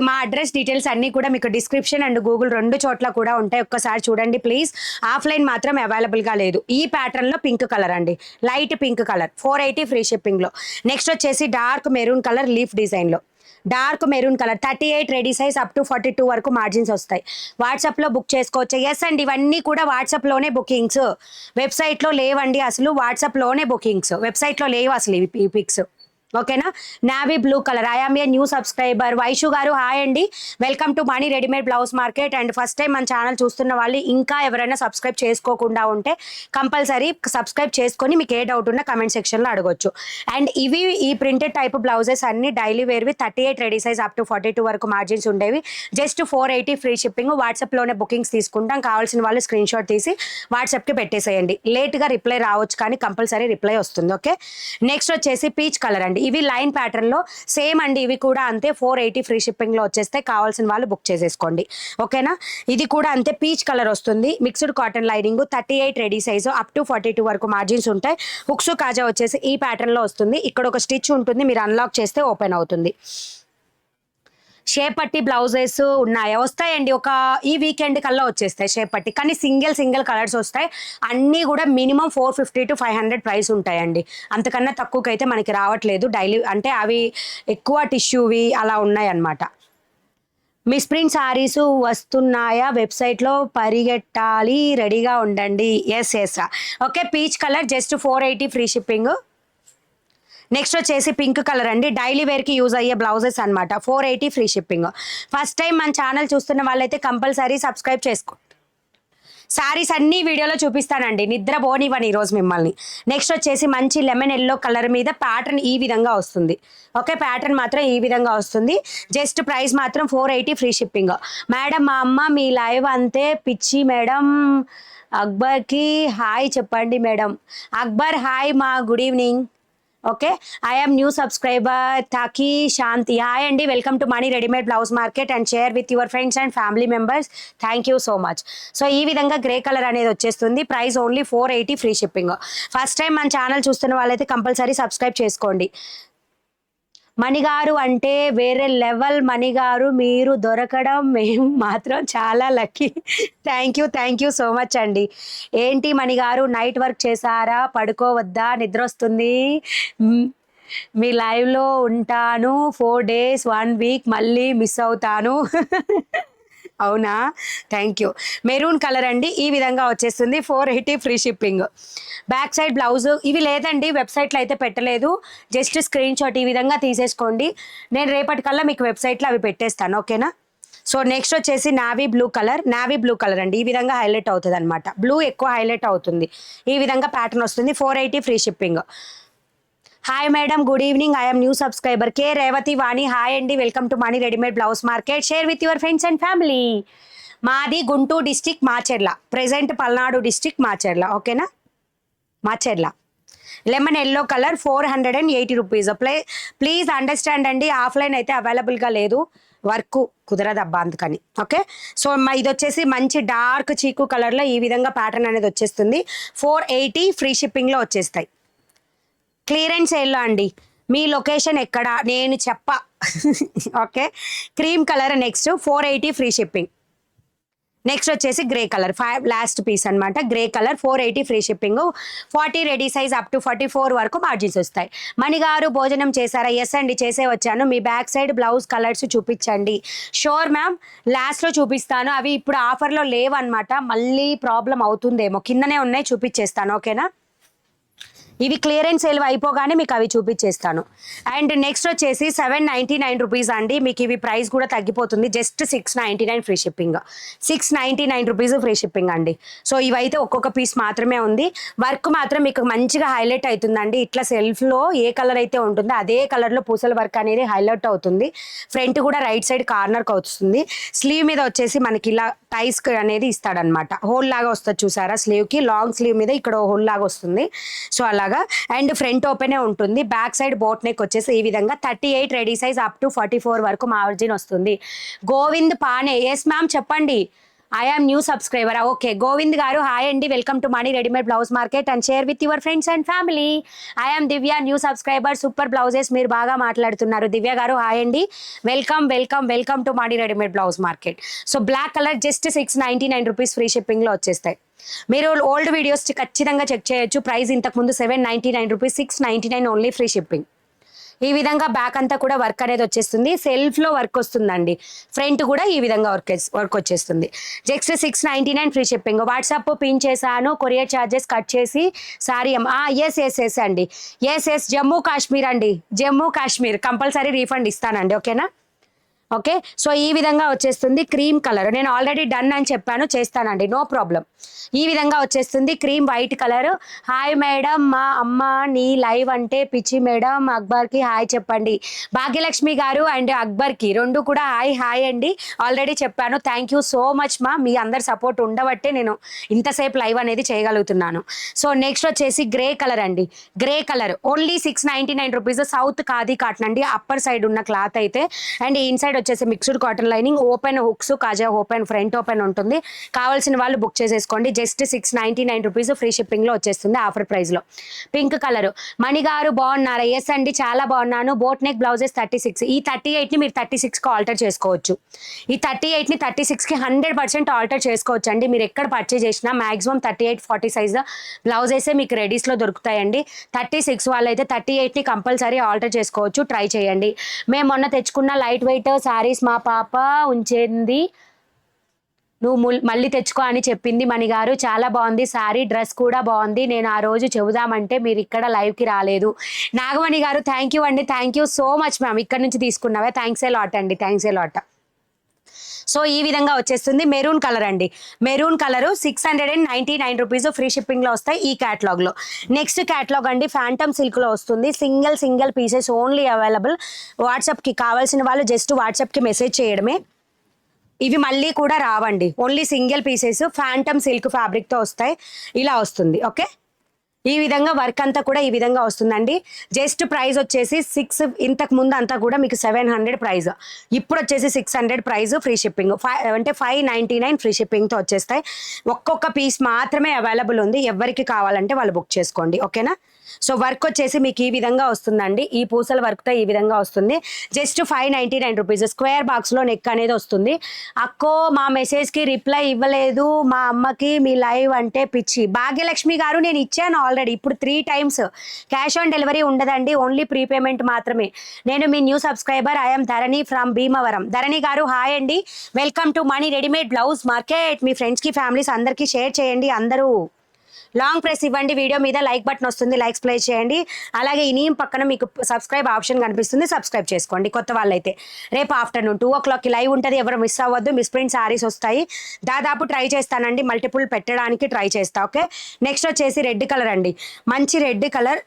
మా అడ్రస్ డీటెయిల్స్ అన్నీ కూడా మీకు డిస్క్రిప్షన్ అండ్ గూగుల్ 2 చోట్ల కూడా ఉంటాయి, ఒక్కసారి చూడండి ప్లీజ్. ఆఫ్లైన్ మాత్రం అవైలబుల్గా లేదు. ఈ ప్యాటర్న్లో పింక్ కలర్ అండి, లైట్ పింక్ కలర్, 480 ఫ్రీ షిప్పింగ్లో. నెక్స్ట్ వచ్చేసి డార్క్ మెరూన్ కలర్ లీఫ్ డిజైన్లో, dark maroon colour, 38 ready size up to 42 వరకు మార్జిన్స్ వస్తాయి. వాట్సాప్లో బుక్ చేసుకోవచ్చు. ఎస్ అండి, ఇవన్నీ కూడా వాట్సాప్లోనే బుకింగ్స్, వెబ్సైట్లో లేవండి అసలు. వాట్సాప్లోనే బుకింగ్స్, వెబ్సైట్లో లేవు అసలు ఈ పిక్స్, ఓకేనా? Navy blue colour, I am a new subscriber. Vaishu గారు హాయ్ అండి, welcome to Mani readymade blouse market. And first time మన ఛానల్ చూస్తున్న వాళ్ళు ఇంకా ఎవరైనా సబ్స్క్రైబ్ చేసుకోకుండా ఉంటే కంపల్సరీ సబ్స్క్రైబ్ చేసుకొని మీకు ఏ డౌట్ ఉన్నా కమెంట్ సెక్షన్లో అడగొచ్చు. అండ్ ఇవి ఈ ప్రింటెడ్ టైప్ బ్లౌజెస్ అన్ని డైలీ వేర్వి, 38 రెడీ సైజ్ అప్ టు 42 వరకు మార్జిన్స్ ఉండేవి, జస్ట్ 480 ఫ్రీ షిప్పింగ్. వాట్సాప్లోనే బుకింగ్స్ తీసుకుంటాం, కావాల్సిన వాళ్ళు స్క్రీన్ షాట్ తీసి వాట్సాప్కి పెట్టేసేయండి. లేట్గా రిప్లై రావచ్చు కానీ కంపల్సరీ రిప్లై వస్తుంది, ఓకే? నెక్స్ట్ వచ్చేసి పీచ్ కలర్ అండి, ఇవి లైన్ ప్యాటర్న్ లో సేమ్ అండి, ఇవి కూడా అంతే 480 ఫ్రీ షిప్పింగ్ లో వచ్చేస్తే కావాల్సిన వాళ్ళు బుక్ చేసేసుకోండి, ఓకేనా? ఇది కూడా అంతే పీచ్ కలర్ వస్తుంది, mixed cotton lining, 38 ready size up to 42 వరకు మార్జిన్స్ ఉంటాయి. హుక్స్ కాజా వచ్చేసి ఈ ప్యాటర్న్ లో వస్తుంది, ఇక్కడ ఒక స్టిచ్ ఉంటుంది, మీరు అన్లాక్ చేస్తే ఓపెన్ అవుతుంది. షేప్ పట్టి బ్లౌజెస్ ఉన్నాయా? వస్తాయండి, ఒక ఈ వీకెండ్ కల్లా వచ్చేస్తాయి షేప్ పట్టి, కానీ సింగిల్ కలర్స్ వస్తాయి. అన్నీ కూడా మినిమం 450 to 500 ప్రైస్ ఉంటాయండి, అంతకన్నా తక్కువకైతే మనకి రావట్లేదు డైలీ. అంటే అవి ఎక్కువ టిష్యూవి అలా ఉన్నాయి అన్నమాట. మిస్ ప్రింట్ సారీస్ వస్తున్నాయా? వెబ్సైట్లో పరిగెట్టాలి, రెడీగా ఉండండి. Yes okay. Peach colour just 480 free shipping. Next వచ్చేసి పింక్ కలర్ అండి, డైలీ వేర్కి యూజ్ అయ్యే బ్లౌజెస్ అనమాట. 480 ఫ్రీ షిప్పింగ్. ఫస్ట్ టైం మన ఛానల్ చూస్తున్న వాళ్ళైతే కంపల్సరీ సబ్స్క్రైబ్ చేసుకోండి. శారీస్ అన్ని వీడియోలో చూపిస్తానండి, నిద్ర పోనివ్వని ఈరోజు మిమ్మల్ని. నెక్స్ట్ వచ్చేసి మంచి లెమన్ ఎల్లో కలర్ మీద ప్యాటర్న్ ఈ విధంగా వస్తుంది. ఓకే, ప్యాటర్న్ మాత్రం ఈ విధంగా వస్తుంది. జస్ట్ ప్రైస్ మాత్రం 480 ఫ్రీ షిప్పింగ్. మేడం మా అమ్మ మీ లైవ్ అంతే పిచ్చి మేడం, అక్బర్కి హాయ్ చెప్పండి మేడం. అక్బర్ హాయ్ మా, good evening. Okay, I'm new subscriber తాకి శాంతి. హాయ్ అండి, welcome to Mani readymade blouse market and share with your friends and family members. Thank you so much. So ఈ విధంగా గ్రే కలర్ అనేది వచ్చేస్తుంది. Price only 480 free shipping. First time మన channel చూస్తున్న వాళ్ళైతే compulsory subscribe చేసుకోండి. మణిగారు అంటే వేరే లెవెల్ మణిగారు, మీరు దొరకడం మేము మాత్రం చాలా lucky. Thank you so much అండి. ఏంటి మణిగారు నైట్ వర్క్ చేశారా, పడుకోవద్దా, నిద్ర వస్తుంది, మీ లైవ్లో ఉంటాను 4 days 1 week మళ్ళీ మిస్ అవుతాను. అవునా, థ్యాంక్ యూ. మెరూన్ కలర్ అండి, ఈ విధంగా వచ్చేస్తుంది. 480 free shipping. Back side blouse ఇవి లేదండి, వెబ్సైట్లో అయితే పెట్టలేదు. జస్ట్ స్క్రీన్ షాట్ ఈ విధంగా తీసేసుకోండి. నేను రేపటికల్లా మీకు వెబ్సైట్లో అవి పెట్టేస్తాను, ఓకేనా. సో నెక్స్ట్ వచ్చేసి నావీ బ్లూ కలర్ అండి, ఈ విధంగా హైలైట్ అవుతుంది అనమాట. బ్లూ ఎక్కువ హైలైట్ అవుతుంది, ఈ విధంగా ప్యాటర్న్ వస్తుంది. 480 free shipping. Hi madam, good evening. I'm new subscriber K Revathi Vani. Hi అండి, welcome to Mani readymade blouse market. Share with your friends and family. మాది Guntur district Macherla, present Palnadu district Macherla, ఓకేనా. Macherla lemon yellow colour 480 rupees. Please understand అండి, offline అయితే అవైలబుల్గా లేదు, work కుదరదు అబ్బా అందుకని. ఓకే, సో ఇది వచ్చేసి మంచి డార్క్ చీకు కలర్లో ఈ విధంగా ప్యాటర్న్ అనేది వచ్చేస్తుంది. 480 ఫ్రీ షిప్పింగ్లో వచ్చేస్తాయి. క్లియరెన్స్ సేల్లో అండి, మీ లొకేషన్ ఎక్కడ నేను చెప్ప. Okay, cream colour next 480 free shipping. Next వచ్చేసి గ్రే కలర్, లాస్ట్ పీస్ అనమాట. Grey colour 480 free shipping. 40 ready size up to 44 వరకు మార్జిన్స్ వస్తాయి. మణిగారు భోజనం చేశారా? ఎస్ అండి, చేసే వచ్చాను. మీ బ్యాక్ సైడ్ బ్లౌజ్ కలర్స్ చూపించండి. షూర్ మ్యామ్, లాస్ట్లో చూపిస్తాను. అవి ఇప్పుడు ఆఫర్లో లేవన్నమాట, మళ్ళీ ప్రాబ్లం అవుతుందేమో. కిందనే ఉన్నాయి, చూపించేస్తాను, ఓకేనా. ఇవి క్లియరెన్స్ సేల్ అయిపోగానే మీకు అవి చూపించేస్తాను. అండ్ నెక్స్ట్ వచ్చేసి 799 రూపీస్ అండి. మీకు ఇవి ప్రైస్ కూడా తగ్గిపోతుంది, just 699 free shipping. 699 rupees free shipping అండి. సో ఇవైతే ఒక్కొక్క పీస్ మాత్రమే ఉంది. వర్క్ మాత్రం మీకు మంచిగా హైలైట్ అవుతుందండి. ఇట్లా సెల్ఫ్లో ఏ కలర్ అయితే ఉంటుందో అదే కలర్లో పూసల వర్క్ అనేది హైలైట్ అవుతుంది. ఫ్రంట్ కూడా రైట్ సైడ్ కార్నర్కి వస్తుంది. స్లీవ్ మీద వచ్చేసి మనకి ఇలా టైస్ అనేది ఇస్తాడనమాట. హోల్ లాగా వస్తుంది చూసారా, స్లీవ్కి లాంగ్ స్లీవ్ మీద ఇక్కడ హోల్ లాగా వస్తుంది. సో అలా అండ్ ఫ్రంట్ ఓపెనే ఉంటుంది. బ్యాక్ సైడ్ బోట్ నెక్ వచ్చేసి ఈ విధంగా 38 రెడీ సైజ్ అప్ టు 44 వరకు మార్జిన్ వస్తుంది. గోవింద్ పానే, ఎస్ మ్యామ్ చెప్పండి. I'm new subscriber. Okay, Govind గారు హాయ్ అండి, welcome to Mani readymade blouse market and share with your friends and family. I'm Divya, new subscriber. Super blouses, మీరు బాగా మాట్లాడుతున్నారు. దివ్య గారు హాయ్ అండి, welcome to Mani readymade blouse market. So black colour just 699 rupees free షిప్పింగ్లో వచ్చేస్తాయి. మీరు ఓల్డ్ వీడియోస్ ఖచ్చితంగా check చేయొచ్చు. ప్రైస్ ఇంతకుముందు 799 రూపీస్, 699 ఓన్లీ ఫ్రీ షిప్పింగ్. ఈ విధంగా బ్యాక్ అంతా కూడా వర్క్ అనేది వచ్చేస్తుంది. సెల్ఫ్లో వర్క్ వస్తుందండి. ఫ్రంట్ కూడా ఈ విధంగా వర్క్ వచ్చేస్తుంది. Just 699 free shipping. WhatsApp pin చేశాను, కొరియర్ ఛార్జెస్ కట్ చేసి సారీ ఎస్ అండి. ఎస్ జమ్మూ కాశ్మీర్ అండి, జమ్మూ కాశ్మీర్ కంపల్సరీ రీఫండ్ ఇస్తానండి, ఓకేనా. ఓకే, సో ఈ విధంగా వచ్చేస్తుంది. క్రీమ్ కలర్ నేను ఆల్రెడీ డన్ అని చెప్పాను, చేస్తానండి, నో ప్రాబ్లం. ఈ విధంగా వచ్చేస్తుంది. Cream white colour. Hi madam, మా అమ్మ నీ లైవ్ అంటే పిచ్చి మేడం, అక్బర్కి హాయ్ చెప్పండి. భాగ్యలక్ష్మి గారు అండ్ అక్బర్కి రెండు కూడా హాయ్ అండి, ఆల్రెడీ చెప్పాను. థ్యాంక్ యూ సో మచ్ మా, మీ అందరి సపోర్ట్ ఉండబట్టే నేను ఇంతసేపు లైవ్ అనేది చేయగలుగుతున్నాను. సో నెక్స్ట్ వచ్చేసి గ్రే కలర్ అండి. Grey colour only 699 rupees. South khadi cotton అండి, అప్పర్ సైడ్ ఉన్న క్లాత్ అయితే. అండ్ ఇన్సైడ్ వచ్చేసి mixed cotton lining, open hooks, కాజా ఓపెన్, ఫ్రంట్ ఓపెన్ ఉంటుంది. కావాల్సిన వాళ్ళు బుక్ చేసేసుకోండి. జస్ట్ 699 రూపీస్ ఫ్రీ షిప్పింగ్లో వచ్చేస్తుంది ఆఫర్ ప్రైస్లో. Pink colour. మణిగారు బాగున్నారా? ఎస్ అండి, చాలా బాగున్నాను. Boat neck blouses 36. ఈ 38ని మీరు 36కి ఆల్టర్ చేసుకోవచ్చు. ఈ 38ని 36కి 100% ఆల్టర్ చేసుకోవచ్చు అండి. మీరు ఎక్కడ పర్చేజ్ చేసినా మాక్సిమం 38-40 సైజ్ బ్లౌజెసే మీకు రెడీస్లో దొరుకుతాయండి. 36 వాళ్ళైతే 38ని కంపల్సరీ ఆల్టర్ చేసుకోవచ్చు, ట్రై చేయండి. మేము మొన్న తెచ్చుకున్న లైట్ వెయిట్ శారీస్ మా పాప ఉంచేది నువ్వు మళ్ళీ తెచ్చుకో అని చెప్పింది మణి గారు. చాలా బాగుంది శారీ, డ్రెస్ కూడా బాగుంది. నేను ఆ రోజు చెబుదామంటే మీరు ఇక్కడ లైవ్కి రాలేదు. నాగమణి గారు థ్యాంక్ యూ అండి, thank you so much ma'am. ఇక్కడ నుంచి తీసుకున్నావే, థ్యాంక్స్ ఏ లాట్ అండి, థ్యాంక్స్ ఏ లాట్. సో ఈ విధంగా వచ్చేస్తుంది మెరూన్ కలర్ అండి. మెరూన్ కలర్ 699 రూపీస్ ఫ్రీ షిప్పింగ్లో వస్తాయి ఈ క్యాటలాగ్లో. నెక్స్ట్ క్యాటలాగ్ అండి ఫ్యాంటమ్ సిల్క్లో వస్తుంది. Single pieces only available. వాట్సాప్కి కావాల్సిన వాళ్ళు జస్ట్ వాట్సాప్కి మెసేజ్ చేయడమే. ఇవి మళ్ళీ కూడా రావండి, only single pieces phantom silk ఫ్యాబ్రిక్తో వస్తాయి. ఇలా వస్తుంది. ఓకే, ఈ విధంగా వర్క్ అంతా కూడా ఈ విధంగా వస్తుందండి. జస్ట్ ప్రైస్ వచ్చేసి 6, ఇంతకు ముందు అంతా కూడా మీకు 700 ప్రైస్, ఇప్పుడు వచ్చేసి 600 ప్రైస్ ఫ్రీ షిప్పింగ్. అంటే 599 ఫ్రీ షిప్పింగ్తో వచ్చేస్తాయి. ఒక్కొక్క పీస్ మాత్రమే అవైలబుల్ ఉంది, ఎవరికి కావాలంటే వాళ్ళు బుక్ చేసుకోండి. ఓకేనా. సో వర్క్ వచ్చేసి మీకు ఈ విధంగా వస్తుందండి. ఈ పూసల వర్క్తో ఈ విధంగా వస్తుంది. Just 599 rupees. స్క్వేర్ బాక్స్లో నెక్ అనేది వస్తుంది. అక్కో మా మెసేజ్కి రిప్లై ఇవ్వలేదు, మా అమ్మకి మీ లైవ్ అంటే పిచ్చి. భాగ్యలక్ష్మి గారు నేను ఇచ్చాను ఆల్రెడీ, ఇప్పుడు 3 times. క్యాష్ ఆన్ డెలివరీ ఉండదండి, ఓన్లీ ప్రీపేమెంట్ మాత్రమే. నేను మీ new subscriber, I'm Dharani from Bhimavaram. Dharani గారు హాయ్ అండి, welcome to Mani readymade blouse market. మీ ఫ్రెండ్స్కి ఫ్యామిలీస్ అందరికీ షేర్ చేయండి. అందరూ లాంగ్ ప్రెస్ ఇవ్వండి, వీడియో మీద లైక్ బటన్ వస్తుంది, లైక్స్ ప్లే చేయండి. అలాగే ఈ నేమ్ పక్కన మీకు సబ్స్క్రైబ్ ఆప్షన్ కనిపిస్తుంది, సబ్స్క్రైబ్ చేసుకోండి కొత్త వాళ్ళైతే. రేపు ఆఫ్టర్నూన్ 2 o'clockకి లైవ్ ఉంటుంది, ఎవరు మిస్ అవ్వద్దు. మిస్ ప్రింట్ శారీస్ వస్తాయి, దాదాపు ట్రై చేస్తానండి, మల్టిపుల్ పెట్టడానికి ట్రై చేస్తా. ఓకే, నెక్స్ట్ వచ్చేసి రెడ్ కలర్ అండి, మంచి రెడ్ కలర్.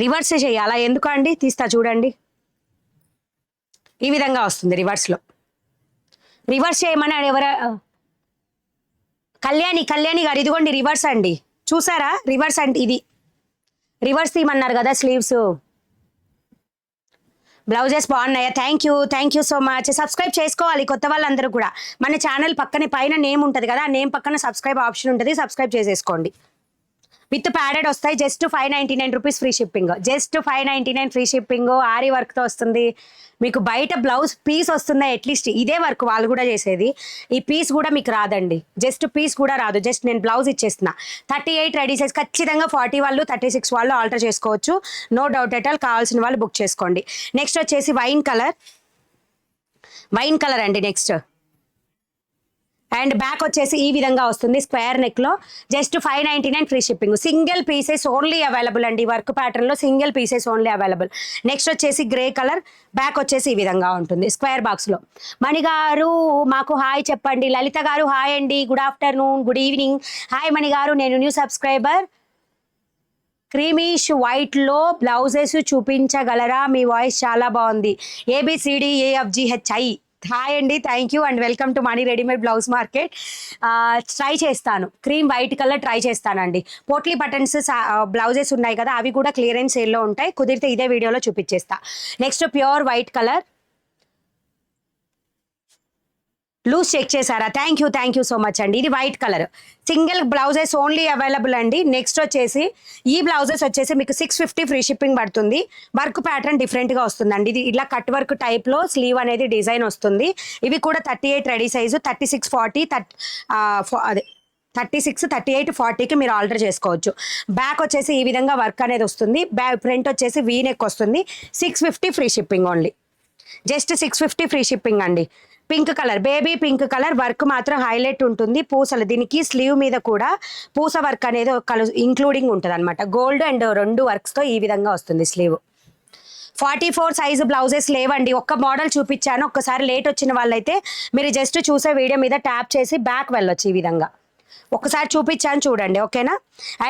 రివర్స్ చేయాలా ఎందుకండి, తీస్తా చూడండి. ఈ విధంగా వస్తుంది రివర్స్లో. రివర్స్ చేయమని కళ్యాణి గారు ఇదిగోండి రివర్స్ అండి, చూసారా రివర్స్ అంటే ఇది. రివర్స్ తీయమన్నారు కదా స్లీవ్స్. బ్లౌజెస్ బాగున్నాయా, thank you so much. Subscribe చేసుకోవాలి కొత్త వాళ్ళందరూ కూడా. మన ఛానల్ పక్కనే పైన నేమ్ ఉంటుంది కదా, ఆ నేమ్ పక్కన సబ్స్క్రైబ్ ఆప్షన్ ఉంటుంది, సబ్స్క్రైబ్ చేసేసుకోండి. విత్ ప్యాడెడ్ వస్తాయి. Just 599 rupees free shipping. Just 599 free shipping. ఆరి వర్క్తో వస్తుంది. మీకు బయట బ్లౌజ్ పీస్ వస్తుంది, అట్లీస్ట్ ఇదే వర్క్ వాళ్ళు కూడా చేసేది. ఈ పీస్ కూడా మీకు రాదండి, జస్ట్ పీస్ కూడా రాదు. జస్ట్ నేను బ్లౌజ్ ఇచ్చేస్తున్నా. 38 ready size. ఖచ్చితంగా 40 వాళ్ళు 36 వాళ్ళు ఆల్టర్ చేసుకోవచ్చు, నో డౌట్ ఎట్ ఆల్. కావాల్సిన వాళ్ళు బుక్ చేసుకోండి. నెక్స్ట్ వచ్చేసి వైన్ కలర్ అండి. నెక్స్ట్ అండ్ బ్యాక్ వచ్చేసి ఈ విధంగా వస్తుంది స్క్వేర్ నెక్లో. Just 599 free shipping. Single pieces only available అండి, వర్క్ ప్యాటర్న్లో single pieces only available. Next వచ్చేసి గ్రే కలర్, బ్యాక్ వచ్చేసి ఈ విధంగా ఉంటుంది స్క్వేర్ బాక్స్లో. మణి గారు మాకు హాయ్ చెప్పండి. లలిత గారు హాయ్ అండి, good afternoon, good evening. Hi Mani గారు, నేను న్యూ సబ్స్క్రైబర్. క్రీమిష్ వైట్లో బ్లౌజెస్ చూపించగలరా, మీ వాయిస్ చాలా బాగుంది. ABCDEFGHI. హాయ్ అండి, thank you and welcome to Mani readymade blouse market. Try చేస్తాను, క్రీమ్ వైట్ కలర్ ట్రై చేస్తానండి. పోట్లీ బటన్స్ బ్లౌజెస్ ఉన్నాయి కదా, అవి కూడా క్లియరెన్స్ సేల్లో ఉంటాయి. కుదిరితే ఇదే వీడియోలో చూపించేస్తా. Next pure white colour. Loose check చేశారా, థ్యాంక్ యూ సో మచ్ అండి. ఇది white colour, single blouses only available అండి. నెక్స్ట్ వచ్చేసి ఈ బ్లౌజెస్ వచ్చేసి మీకు 650 ఫ్రీ షిప్పింగ్ పడుతుంది. వర్క్ ప్యాటర్న్ డిఫరెంట్గా వస్తుందండి. ఇది ఇలా కట్ వర్క్ టైప్లో స్లీవ్ అనేది డిజైన్ వస్తుంది. ఇవి కూడా 38 రెడీ సైజు, 36, 40, 36, 38, 40కి మీరు ఆల్టర్ చేసుకోవచ్చు. బ్యాక్ వచ్చేసి ఈ విధంగా వర్క్ అనేది వస్తుంది. ఫ్రంట్ వచ్చేసి వీ నెక్ వస్తుంది. 650 free shipping only. Just 650 free shipping అండి. Pink colour, baby pink colour, work మాత్రం హైలైట్ ఉంటుంది. పూసలు, దీనికి స్లీవ్ మీద కూడా పూస వర్క్ అనేది ఇంక్లూడింగ్ ఉంటుంది అనమాట. గోల్డ్ అండ్ 2 వర్క్స్తో ఈ విధంగా వస్తుంది స్లీవ్. 44 సైజు బ్లౌజెస్ లేవండి, ఒక్క మోడల్ చూపించాను. ఒక్కసారి లేట్ వచ్చిన వాళ్ళైతే మీరు జస్ట్ చూసే వీడియో మీద ట్యాప్ చేసి బ్యాక్ వెళ్ళొచ్చు. ఈ విధంగా ఒకసారి చూపించాను చూడండి, ఓకేనా.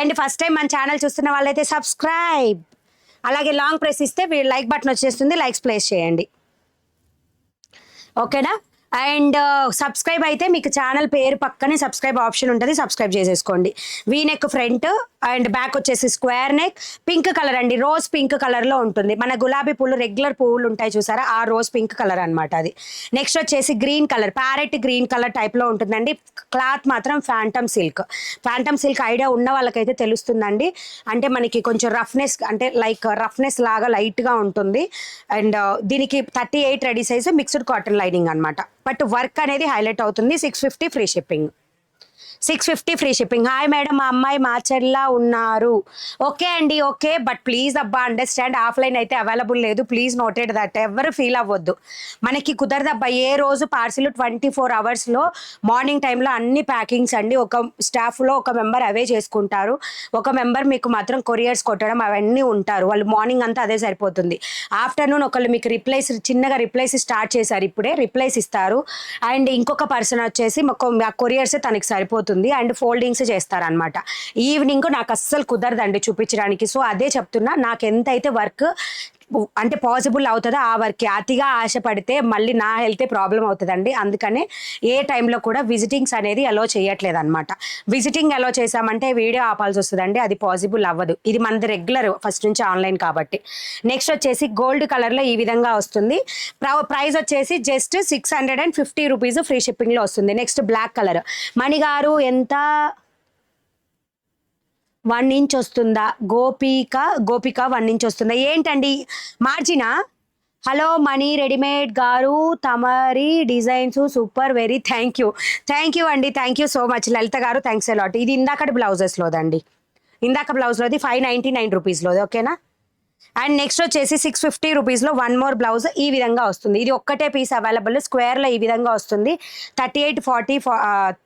అండ్ ఫస్ట్ టైం మన ఛానల్ చూస్తున్న వాళ్ళైతే సబ్స్క్రైబ్, అలాగే లాంగ్ ప్రెస్ ఇస్తే లైక్ బటన్ వచ్చేస్తుంది, లైక్స్ ప్లేస్ చేయండి, ఓకేనా. అండ్ సబ్స్క్రైబ్ అయితే మీకు ఛానల్ పేరు పక్కనే సబ్స్క్రైబ్ ఆప్షన్ ఉంటుంది, సబ్స్క్రైబ్ చేసేసుకోండి. V neck front and back వచ్చేసి స్క్వేర్ నెక్. పింక్ కలర్ అండి, రోజ్ పింక్ కలర్లో ఉంటుంది. మన గులాబీ పూలు రెగ్యులర్ పువ్వులు ఉంటాయి చూసారా, ఆ రోజ్ పింక్ కలర్ అనమాట అది. నెక్స్ట్ వచ్చేసి green colour, parrot green colour టైప్లో ఉంటుందండి. క్లాత్ మాత్రం phantom silk. Phantom silk idea ఉన్న వాళ్ళకైతే తెలుస్తుందండి. అంటే మనకి కొంచెం రఫ్నెస్, అంటే లైక్ రఫ్నెస్ లాగా లైట్గా ఉంటుంది. అండ్ దీనికి 38 ready size, mixed cotton lining అనమాట. బట్ వర్క్ అనేది హైలైట్ అవుతుంది. 650 free shipping. 650 free shipping. Hi madam, మా అమ్మాయి మాచర్లా ఉన్నారు. ఓకే అండి, ఓకే, బట్ ప్లీజ్ అబ్బా అండర్స్టాండ్, ఆఫ్లైన్ అయితే అవైలబుల్ లేదు. Please noted that. ఎవరు ఫీల్ అవ్వద్దు, మనకి కుదరదబ్బా. ఏ రోజు పార్సిల్ 24 అవర్స్లో మార్నింగ్ టైంలో అన్ని ప్యాకింగ్స్ అండి. ఒక స్టాఫ్లో ఒక మెంబర్ అవే చేసుకుంటారు. ఒక మెంబర్ మీకు మాత్రం కొరియర్స్ కొట్టడం అవన్నీ ఉంటారు. వాళ్ళు మార్నింగ్ అంతా అదే సరిపోతుంది. ఆఫ్టర్నూన్ ఒకళ్ళు మీకు చిన్నగా రిప్లైస్ స్టార్ట్ చేశారు, ఇప్పుడే రిప్లైస్ ఇస్తారు. అండ్ ఇంకొక పర్సన్ వచ్చేసి కొరియర్స్ తనకి సరిపోతుంది అండ్ ఫోల్డింగ్స్ చేస్తారనమాట. ఈవినింగ్ నాకు అస్సలు కుదరదండి చూపించడానికి. సో అదే చెప్తున్నా, నాకు ఎంతైతే వర్క్ అంటే పాసిబుల్ అవుతుందో ఆ వర్క్. అతిగా ఆశపడితే మళ్ళీ నా హెల్తే ప్రాబ్లం అవుతుందండి. అందుకనే ఏ టైంలో కూడా విజిటింగ్స్ అనేది అలో చేయట్లేదు అనమాట. విజిటింగ్ అలో చేసామంటే వీడియో ఆపాల్సి వస్తుందండి, అది పాసిబుల్ అవ్వదు. ఇది మనది రెగ్యులర్ ఫస్ట్ నుంచి ఆన్లైన్ కాబట్టి. నెక్స్ట్ వచ్చేసి గోల్డ్ కలర్లో ఈ విధంగా వస్తుంది. ప్రైస్ వచ్చేసి జస్ట్ 650 రూపీస్ ఫ్రీ షిప్పింగ్లో వస్తుంది. Next black colour. మణిగారు ఎంత 1 ఇంచ్ వస్తుందా? గోపిక 1 ఇంచ్ వస్తుందా? ఏంటండి మార్జినా? హలో మనీ రెడీమేడ్ గారు, తమరి designs super, very thank you అండి. థ్యాంక్ యూ సో మచ్ లలిత గారు, థ్యాంక్స్ ఎ లాట్. ఇది ఇందాకటి బ్లౌజెస్లోదండి, ఇందాక బ్లౌజ్లోది 599 రూపీస్లోది, ఓకేనా. అండ్ నెక్స్ట్ వచ్చేసి 650 రూపీస్లో 1 మోర్ బ్లౌజ్ ఈ విధంగా వస్తుంది. ఇది ఒక్కటే పీస్ అవైలబుల్, స్క్వేర్లో ఈ విధంగా వస్తుంది. 38, 40,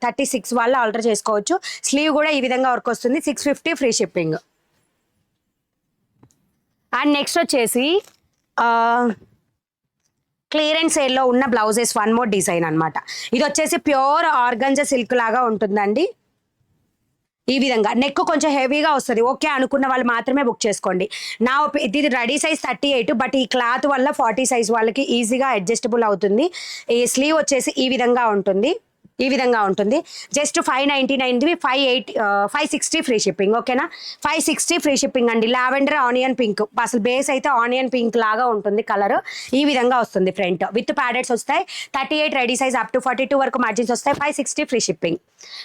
36 వాళ్ళు ఆర్డర్ చేసుకోవచ్చు. స్లీవ్ కూడా ఈ విధంగా వర్క్ వస్తుంది. 650 ఫ్రీ షిప్పింగ్. అండ్ నెక్స్ట్ వచ్చేసి క్లియరెన్స్ సేల్లో ఉన్న బ్లౌజెస్ 1 మోర్ డిజైన్ అనమాట. ఇది వచ్చేసి ప్యూర్ ఆర్గంజా సిల్క్ లాగా ఉంటుందండి. ఈ విధంగా నెక్ కొంచెం హెవీగా వస్తుంది. ఓకే అనుకున్న వాళ్ళు మాత్రమే బుక్ చేసుకోండి. ఇది రెడీ సైజ్ 38, బట్ ఈ క్లాత్ వల్ల 40 సైజ్ వాళ్ళకి ఈజీగా అడ్జస్టబుల్ అవుతుంది. ఈ స్లీవ్ వచ్చేసి ఈ విధంగా ఉంటుంది. జస్ట్ 599, 560 ఫ్రీ షిప్పింగ్, ఓకేనా. 560 ఫ్రీ షిప్పింగ్ అండి. లావెండర్ ఆనియన్ పింక్, అసలు బేస్ అయితే ఆనియన్ పింక్ లాగా ఉంటుంది కలర్. ఈ విధంగా వస్తుంది. ఫ్రంట్ విత్ ప్యాడెడ్స్ వస్తాయి. 38 రెడీ సైజ్ అప్ టు 42 వరకు మార్జిన్స్ వస్తాయి. 560 free shipping.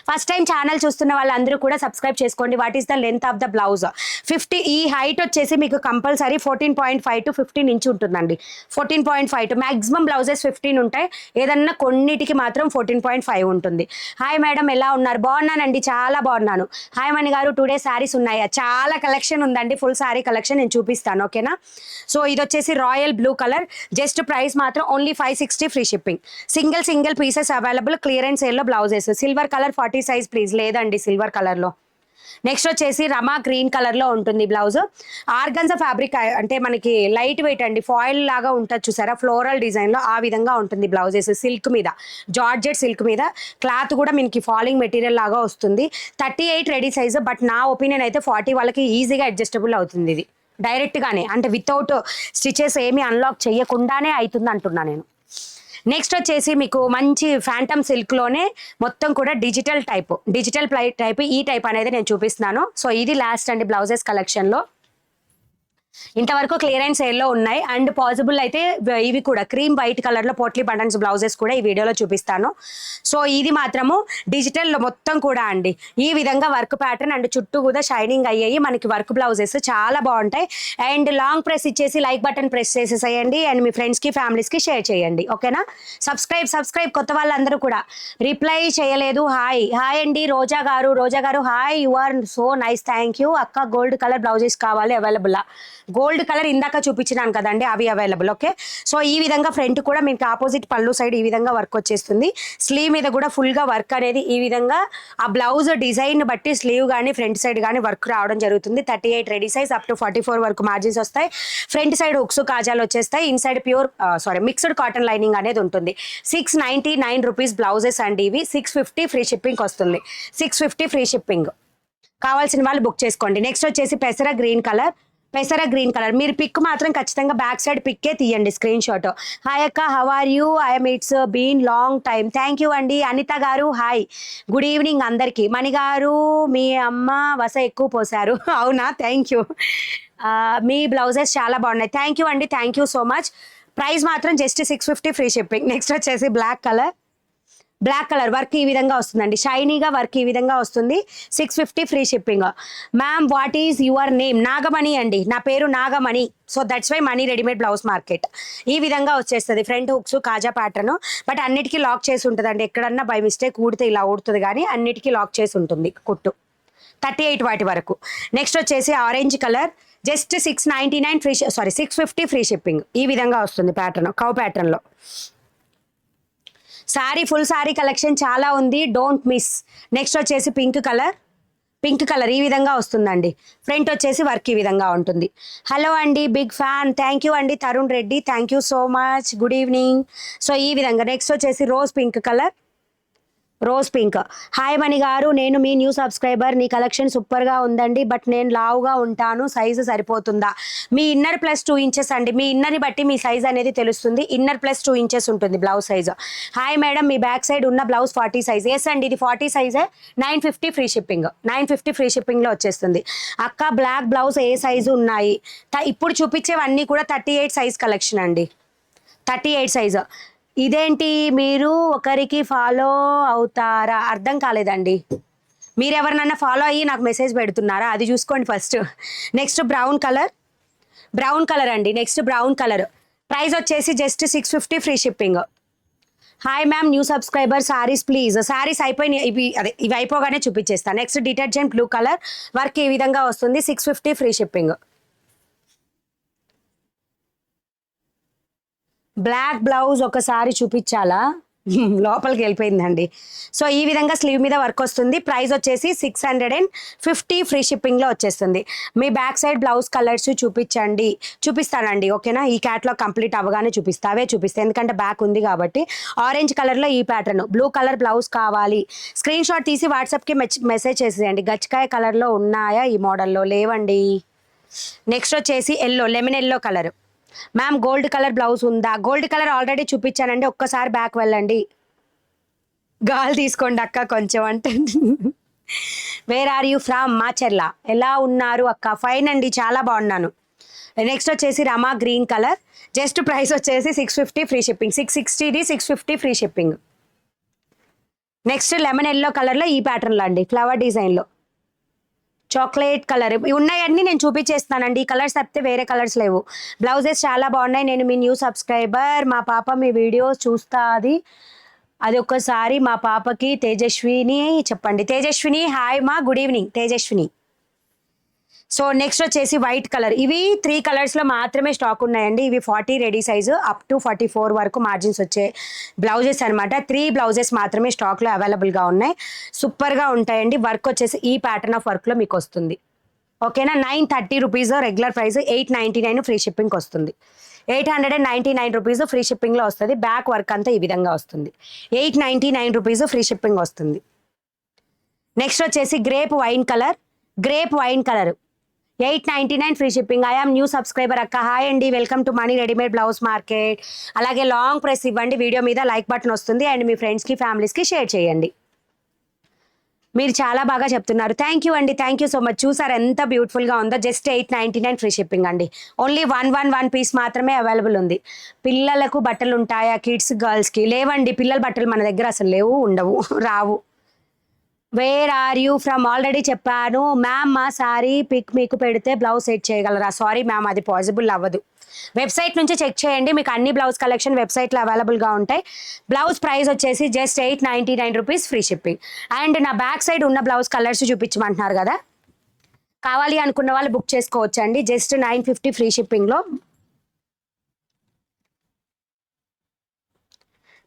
First time channel చూస్తున్న వాళ్ళందరూ కూడా సబ్స్క్రైబ్ చేసుకోండి. What is the length of the blouse? 50. ఈ హైట్ వచ్చేసి మీకు కంపల్సరీ 14.5 to 15 ఇంచ్ ఉంటుందండి. 14.5 to మాక్సిమం బ్లౌజెస్ 15 ఉంటాయి. ఏదన్నా కొన్నిటికి మాత్రం 14.5 ఉంటుంది. హాయ్ మేడం, ఎలా ఉన్నారు? బాగున్నానండి, చాలా బాగున్నాను. హాయ్ మణి గారు, 2 days శారీస్ ఉన్నాయా? చాలా కలెక్షన్ ఉందండి, ఫుల్ శారీ కలెక్షన్ నేను చూపిస్తాను, ఓకేనా. సో ఇది వచ్చేసి royal blue colour. Just price మాత్రం only 560 free shipping. Single pieces available. Clearance సేల్లో blouses. Silver colour 40 size please. లేదండి సిల్వర్ కలర్లో. నెక్స్ట్ వచ్చేసి రమా గ్రీన్ కలర్లో ఉంటుంది బ్లౌజ్. ఆర్గన్జా ఫ్యాబ్రిక్ అంటే మనకి లైట్ వెయిట్ అండి, ఫాయిల్ లాగా ఉంటుంది చూసారా, ఫ్లోరల్ డిజైన్లో ఆ విధంగా ఉంటుంది బ్లౌజెస్. సిల్క్ మీద, జార్జెట్ సిల్క్ మీద. క్లాత్ కూడా మనకి ఫాలింగ్ మెటీరియల్ లాగా వస్తుంది. 38 రెడీ సైజ్, బట్ నా ఒపీనియన్ అయితే 40 వాళ్ళకి ఈజీగా అడ్జస్టబుల్ అవుతుంది. ఇది డైరెక్ట్గానే, అంటే వితౌట్ స్టిచెస్ ఏమీ అన్లాక్ చేయకుండానే అవుతుంది అంటున్నా నేను. నెక్స్ట్ వచ్చేసి మీకు మంచి ఫ్యాంటమ్ సిల్క్లోనే మొత్తం కూడా డిజిటల్ టైప్ ఈ టైప్ అనేది నేను చూపిస్తున్నాను. సో ఇది లాస్ట్ అండి బ్లౌజెస్ కలెక్షన్లో. ఇంతవరకు క్లియరెన్స్ సేల్లో ఉన్నాయి. అండ్ పాసిబుల్ అయితే ఇవి కూడా క్రీమ్ వైట్ కలర్లో పోట్లీ బటన్స్ బ్లౌజెస్ కూడా ఈ వీడియోలో చూపిస్తాను. సో ఇది మాత్రము డిజిటల్లో మొత్తం కూడా అండి ఈ విధంగా వర్క్ ప్యాటర్న్ అండ్ చుట్టూ కూడా షైనింగ్ అయ్యాయి మనకి వర్క్ బ్లౌజెస్ చాలా బాగుంటాయి. అండ్ లాంగ్ ప్రెస్ ఇచ్చేసి లైక్ బటన్ ప్రెస్ చేసేసేయండి అండ్ మీ ఫ్రెండ్స్కి ఫ్యామిలీస్కి షేర్ చేయండి, ఓకేనా. సబ్స్క్రైబ్ కొత్త వాళ్ళందరూ కూడా. రిప్లై చేయలేదు. హాయ్ అండి Roja garu hi, you are so nice, thank you అక్క. గోల్డ్ కలర్ బ్లౌజెస్ కావాలి, అవైలబుల్లా? గోల్డ్ కలర్ ఇందాక చూపించినాను కదండి, అవి అవైలబుల్, ఓకే. సో ఈ విధంగా ఫ్రంట్ కూడా మీకు ఆపోజిట్ పళ్ళు సైడ్ ఈ విధంగా వర్క్ వచ్చేస్తుంది. స్లీవ్ మీద కూడా ఫుల్గా వర్క్ అనేది ఈ విధంగా ఆ బ్లౌజ్ డిజైన్ బట్టి స్లీవ్ కానీ ఫ్రంట్ సైడ్ కానీ వర్క్ రావడం జరుగుతుంది. 38 రెడీ సైజ్ అప్ టు 44 వరకు మార్జిన్స్ వస్తాయి. ఫ్రంట్ సైడ్ ఉక్స్ కాజాలు వచ్చేస్తాయి. ఇన్సైడ్ మిక్స్డ్ కాటన్ లైనింగ్ అనేది ఉంటుంది. 699 రూపీస్ బ్లౌజెస్ అండి ఇవి. 650 ఫ్రీ షిప్పింగ్ వస్తుంది. 650 ఫ్రీ షిప్పింగ్. కావాల్సిన వాళ్ళు బుక్ చేసుకోండి. నెక్స్ట్ వచ్చేసి పెసర గ్రీన్ కలర్. మీరు పిక్ మాత్రం ఖచ్చితంగా బ్యాక్ సైడ్ పిక్కే తీయండి, స్క్రీన్ షాట్. హాయ్ అక్క, how are you? I'm it's been long time. Thank you అండి. అనిత గారు హాయ్, గుడ్ ఈవినింగ్ అందరికీ. మణి గారు, మీ అమ్మ వస ఎక్కువ పోసారు. అవునా, థ్యాంక్ యూ. మీ బ్లౌజెస్ చాలా బాగున్నాయి. థ్యాంక్ యూ అండి, thank you so much. Price మాత్రం జస్ట్ 650 ఫ్రీ షిప్పింగ్. నెక్స్ట్ వచ్చేసి బ్లాక్ బ్లాక్ కలర్ వర్క్ ఈ విధంగా వస్తుందండి, షైనీగా వర్క్ ఈ విధంగా వస్తుంది. 650 free shipping. Ma'am what is your name? Nagamani అండి, నా పేరు Nagamani. So that's why Mani readymade blouse market. ఈ విధంగా వచ్చేస్తుంది ఫ్రంట్ హుక్స్ కాజా ప్యాటర్న్, బట్ అన్నిటికీ లాక్ చేసి ఉంటుందండి. ఎక్కడన్నా బై మిస్టేక్ ఊడితే ఇలా ఊడుతుంది, కానీ అన్నిటికీ లాక్ చేసి ఉంటుంది కుట్టు. 38 వాటి వరకు. నెక్స్ట్ వచ్చేసి orange colour, just 699 free, 650 free shipping. ఈ విధంగా వస్తుంది ప్యాటర్న్, కౌ ప్యాటర్న్లో. సారీ ఫుల్ సారీ కలెక్షన్ చాలా ఉంది, డోంట్ మిస్. నెక్స్ట్ వచ్చేసి పింక్ కలర్ ఈ విధంగా వస్తుందండి. ఫ్రంట్ వచ్చేసి వర్క్ ఈ విధంగా ఉంటుంది. హలో అండి, బిగ్ ఫ్యాన్, థ్యాంక్ యూ అండి Tarun Reddy, thank you so much, good evening. So ఈ విధంగా. నెక్స్ట్ వచ్చేసి రోజ్ పింక్. హాయ్ మణి గారు, నేను మీ న్యూ సబ్స్క్రైబర్. నీ కలెక్షన్ సూపర్గా ఉందండి, బట్ నేను లావుగా ఉంటాను, సైజు సరిపోతుందా? మీ ఇన్నర్ ప్లస్ 2 ఇంచెస్ అండి, మీ ఇన్నర్ని బట్టి మీ సైజ్ అనేది తెలుస్తుంది. ఇన్నర్ ప్లస్ 2 ఇంచెస్ ఉంటుంది బ్లౌజ్ సైజు. హాయ్ మేడం, మీ బ్యాక్ సైడ్ ఉన్న బ్లౌజ్ 40 సైజ్. ఎస్ అండి, ఇది 40 సైజే. 950 ఫ్రీ షిప్పింగ్. 950 ఫ్రీ షిప్పింగ్లో వచ్చేస్తుంది. అక్క బ్లాక్ బ్లౌజ్ ఏ సైజు ఉన్నాయి? ఇప్పుడు చూపించేవన్నీ కూడా 38 సైజ్ కలెక్షన్ అండి, 38 సైజు. ఇదేంటి మీరు ఒకరికి ఫాలో అవుతారా? అర్థం కాలేదండి. మీరు ఎవరినన్నా ఫాలో అయ్యి నాకు మెసేజ్ పెడుతున్నారా? అది చూసుకోండి ఫస్ట్. నెక్స్ట్ బ్రౌన్ కలర్ అండి. నెక్స్ట్ బ్రౌన్ కలర్ ప్రైస్ వచ్చేసి just 650 free shipping. Hi ma'am, new subscriber, saris please. Saris అయిపోయినాయి, ఇవి అయిపోగానే చూపించేస్తాను. Next detergent blue colour work ఈ విధంగా వస్తుంది, 650 ఫ్రీ షిప్పింగ్. బ్లాక్ బ్లౌజ్ ఒకసారి చూపించాలా? లోపలికి వెళ్ళిపోయిందండి. సో ఈ విధంగా స్లీవ్ మీద వర్క్ వస్తుంది. ప్రైస్ వచ్చేసి 650 ఫ్రీ షిప్పింగ్లో వచ్చేస్తుంది. మీ బ్యాక్ సైడ్ బ్లౌజ్ కలర్స్ చూపిస్తానండి, ఓకేనా? ఈ క్యాట్లాగ్ కంప్లీట్ అవ్వగానే అవే చూపిస్తాను, ఎందుకంటే బ్యాక్ ఉంది కాబట్టి. ఆరెంజ్ కలర్లో ఈ ప్యాటర్న్, బ్లూ కలర్ బ్లౌజ్ కావాలి, స్క్రీన్ షాట్ తీసి వాట్సాప్కి మెసేజ్ చేసేయండి. గచ్చికాయ కలర్లో ఉన్నాయా ఈ మోడల్లో? లేవండి. నెక్స్ట్ వచ్చేసి lemon yellow colour. Ma'am gold colour blouse ఉందా? గోల్డ్ కలర్ ఆల్రెడీ చూపించానండి, ఒక్కసారి బ్యాక్ వెళ్ళండి. గాల్ తీసుకోండి అక్క కొంచెం అంటే. Where are you from? Macherla. ఎలా ఉన్నారు అక్క? ఫైన్ అండి, చాలా బాగున్నాను. నెక్స్ట్ వచ్చేసి rama green colour, just price వచ్చేసి 650 free shipping. 660 650 free shipping. Next lemon yellow కలర్లో ఈ ప్యాటర్న్లో అండి, ఫ్లవర్ డిజైన్లో. చాక్లెట్ కలర్ ఉన్నాయన్నీ నేను చూపించేస్తానండి. ఈ కలర్స్ తప్పితే వేరే కలర్స్ లేవు. బ్లౌజెస్ చాలా బాగున్నాయి. నేను మీ న్యూ సబ్స్క్రైబర్, మా పాప మీ వీడియోస్ చూస్తుంది. అది ఒక్కసారి మా పాపకి తేజస్విని చెప్పండి. తేజస్విని హాయ్ మా, good evening Tejaswini. So next వచ్చేసి వైట్ కలర్. ఇవి 3 కలర్స్లో మాత్రమే స్టాక్ ఉన్నాయండి. ఇవి 40 రెడీ సైజు అప్ టు 44 వరకు మార్జిన్స్ వచ్చే బ్లౌజెస్ అనమాట. 3 బ్లౌజెస్ మాత్రమే స్టాక్లో అవైలబుల్గా ఉన్నాయి. సూపర్గా ఉంటాయండి. వర్క్ వచ్చేసి ఈ ప్యాటర్న్ ఆఫ్ వర్క్లో మీకు వస్తుంది, ఓకేనా? 930 రూపీస్ రెగ్యులర్ ప్రైస్, 899 ఫ్రీ షిప్పింగ్కి వస్తుంది. 899 రూపీస్ ఫ్రీ షిప్పింగ్లో వస్తుంది. బ్యాక్ వర్క్ అంతా ఈ విధంగా వస్తుంది. 899 రూపీస్ ఫ్రీ షిప్పింగ్ వస్తుంది. నెక్స్ట్ వచ్చేసి grape wine colour 899 free shipping. I am new subscriber అక్క. హాయ్ అండి, welcome to Mani readymade blouse market. అలాగే లాంగ్ ప్రెస్ ఇవ్వండి, వీడియో మీద లైక్ బటన్ వస్తుంది, అండ్ మీ ఫ్రెండ్స్కి ఫ్యామిలీస్కి షేర్ చేయండి. మీరు చాలా బాగా చెప్తున్నారు, థ్యాంక్ యూ అండి, థ్యాంక్ యూ సో మచ్. చూసారు ఎంత బ్యూటిఫుల్గా ఉందో? జస్ట్ 899 ఫ్రీ షిప్పింగ్ అండి. ఓన్లీ 1 పీస్ మాత్రమే అవైలబుల్ ఉంది. పిల్లలకు బట్టలు ఉంటాయా? కిడ్స్ గర్ల్స్కి లేవండి, పిల్లల బట్టలు మన దగ్గర అసలు లేవు, ఉండవు, రావు. Where are you from? Already చెప్పాను మ్యామ్. మా సారీ పిక్ మీకు పెడితే బ్లౌజ్ సెట్ చేయగలరా? సారీ మ్యామ్, అది పాసిబుల్ అవ్వదు. వెబ్సైట్ నుంచి చెక్ చేయండి, మీకు అన్ని బ్లౌజ్ కలెక్షన్ వెబ్సైట్లో అవైలబుల్గా ఉంటాయి. బ్లౌజ్ ప్రైస్ వచ్చేసి just 899 rupees free shipping. And నా బ్యాక్ సైడ్ ఉన్న బ్లౌజ్ కలర్స్ చూపించమంటున్నారు కదా, కావాలి అనుకున్న వాళ్ళు బుక్ చేసుకోవచ్చు అండి. జస్ట్ 950 ఫ్రీ షిప్పింగ్లో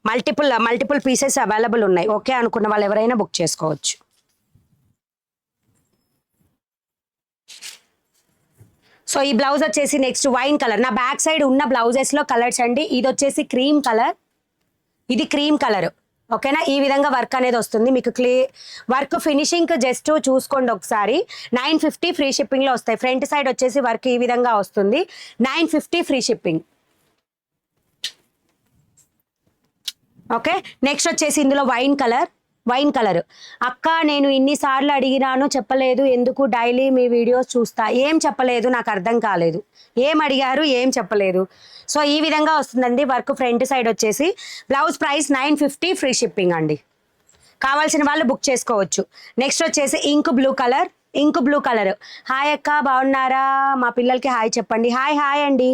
మల్టిపుల్ పీసెస్ అవైలబుల్ ఉన్నాయి. ఓకే అనుకున్న వాళ్ళు ఎవరైనా బుక్ చేసుకోవచ్చు. సో ఈ బ్లౌజ్ వచ్చేసి నెక్స్ట్ వైన్ కలర్. నా బ్యాక్ సైడ్ ఉన్న బ్లౌజెస్లో కలర్స్ అండి. ఇది వచ్చేసి క్రీమ్ కలర్, ఇది క్రీమ్ కలర్, ఓకేనా? ఈ విధంగా వర్క్ అనేది వస్తుంది మీకు. వర్క్ ఫినిషింగ్ జస్ట్ చూసుకోండి ఒకసారి. 950 ఫ్రీ షిప్పింగ్లో వస్తాయి. ఫ్రంట్ సైడ్ వచ్చేసి వర్క్ ఈ విధంగా వస్తుంది. 950 ఫ్రీ షిప్పింగ్. ఓకే, నెక్స్ట్ వచ్చేసి ఇందులో వైన్ కలర్, వైన్ కలర్. అక్క నేను ఇన్నిసార్లు అడిగినాను చెప్పలేదు ఎందుకు, డైలీ మీ వీడియోస్ చూస్తా. ఏం చెప్పలేదు, నాకు అర్థం కాలేదు. ఏం అడిగారు, ఏం చెప్పలేదు. సో ఈ విధంగా వస్తుందండి వర్క్. ఫ్రంట్ సైడ్ వచ్చేసి బ్లౌజ్ ప్రైస్ 950 ఫ్రీ షిప్పింగ్ అండి. కావాల్సిన వాళ్ళు బుక్ చేసుకోవచ్చు. నెక్స్ట్ వచ్చేసి ink blue colour. Ink blue colour. Hi అక్క బాగున్నారా, మా పిల్లలకి హాయ్ చెప్పండి. హాయ్ హాయ్ అండి.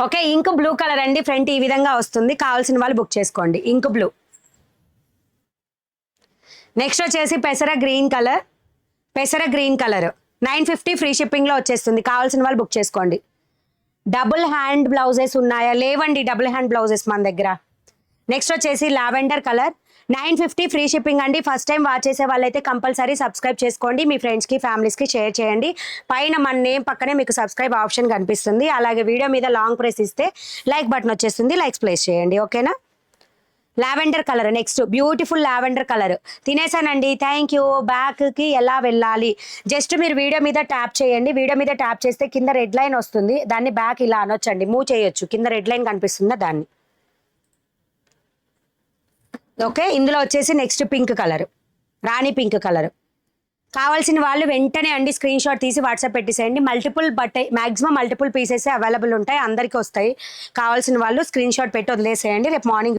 ఓకే, ఇంక్ బ్లూ కలర్ అండి. ఫ్రంట్ ఈ విధంగా వస్తుంది. కావాల్సిన వాళ్ళు బుక్ చేసుకోండి. Ink blue. నెక్స్ట్ వచ్చేసి పెసర గ్రీన్ కలర్. పెసర గ్రీన్ కలర్ 950 ఫ్రీ షిప్పింగ్లో వచ్చేస్తుంది. కావాల్సిన వాళ్ళు బుక్ చేసుకోండి. డబుల్ హ్యాండ్ బ్లౌజెస్ ఉన్నాయా? లేవండి డబుల్ హ్యాండ్ బ్లౌజెస్ మన దగ్గర. నెక్స్ట్ వచ్చేసి లావెండర్ కలర్ 950 ఫ్రీ షిప్పింగ్ అండి. ఫస్ట్ టైం వాచ్ చేసే వాళ్ళైతే కంపల్సరీ సబ్స్క్రైబ్ చేసుకోండి. మీ ఫ్రెండ్స్కి ఫ్యామిలీస్కి షేర్ చేయండి. పైన మన నేమ్ పక్కనే మీకు సబ్స్క్రైబ్ ఆప్షన్ కనిపిస్తుంది. అలాగే వీడియో మీద లాంగ్ ప్రెస్ ఇస్తే లైక్ బటన్ వచ్చేస్తుంది. లైక్స్ ప్లేస్ చేయండి. ఓకేనా? Lavender colour. Next beautiful lavender colour. తినేసానండి, థ్యాంక్ యూ. బ్యాక్కి ఎలా వెళ్ళాలి? జస్ట్ మీరు వీడియో మీద ట్యాప్ చేయండి. వీడియో మీద ట్యాప్ చేస్తే కింద రెడ్ లైన్ వస్తుంది. దాన్ని బ్యాక్ ఇలా అనొచ్చండి, మూవ్ చేయొచ్చు. కింద రెడ్ లైన్ కనిపిస్తుందా దాన్ని. ఓకే, ఇందులో వచ్చేసి నెక్స్ట్ పింక్ కలర్, రాణి పింక్ కలర్. కావాల్సిన వాళ్ళు వెంటనే అండి స్క్రీన్ షాట్ తీసి వాట్సాప్ పెట్టేసేయండి. Multiple maximum multiple pieces available ఉంటాయి, అందరికీ వస్తాయి. కావాల్సిన వాళ్ళు స్క్రీన్ షాట్ పెట్టి వదిలేసేయండి. రేపు మార్నింగ్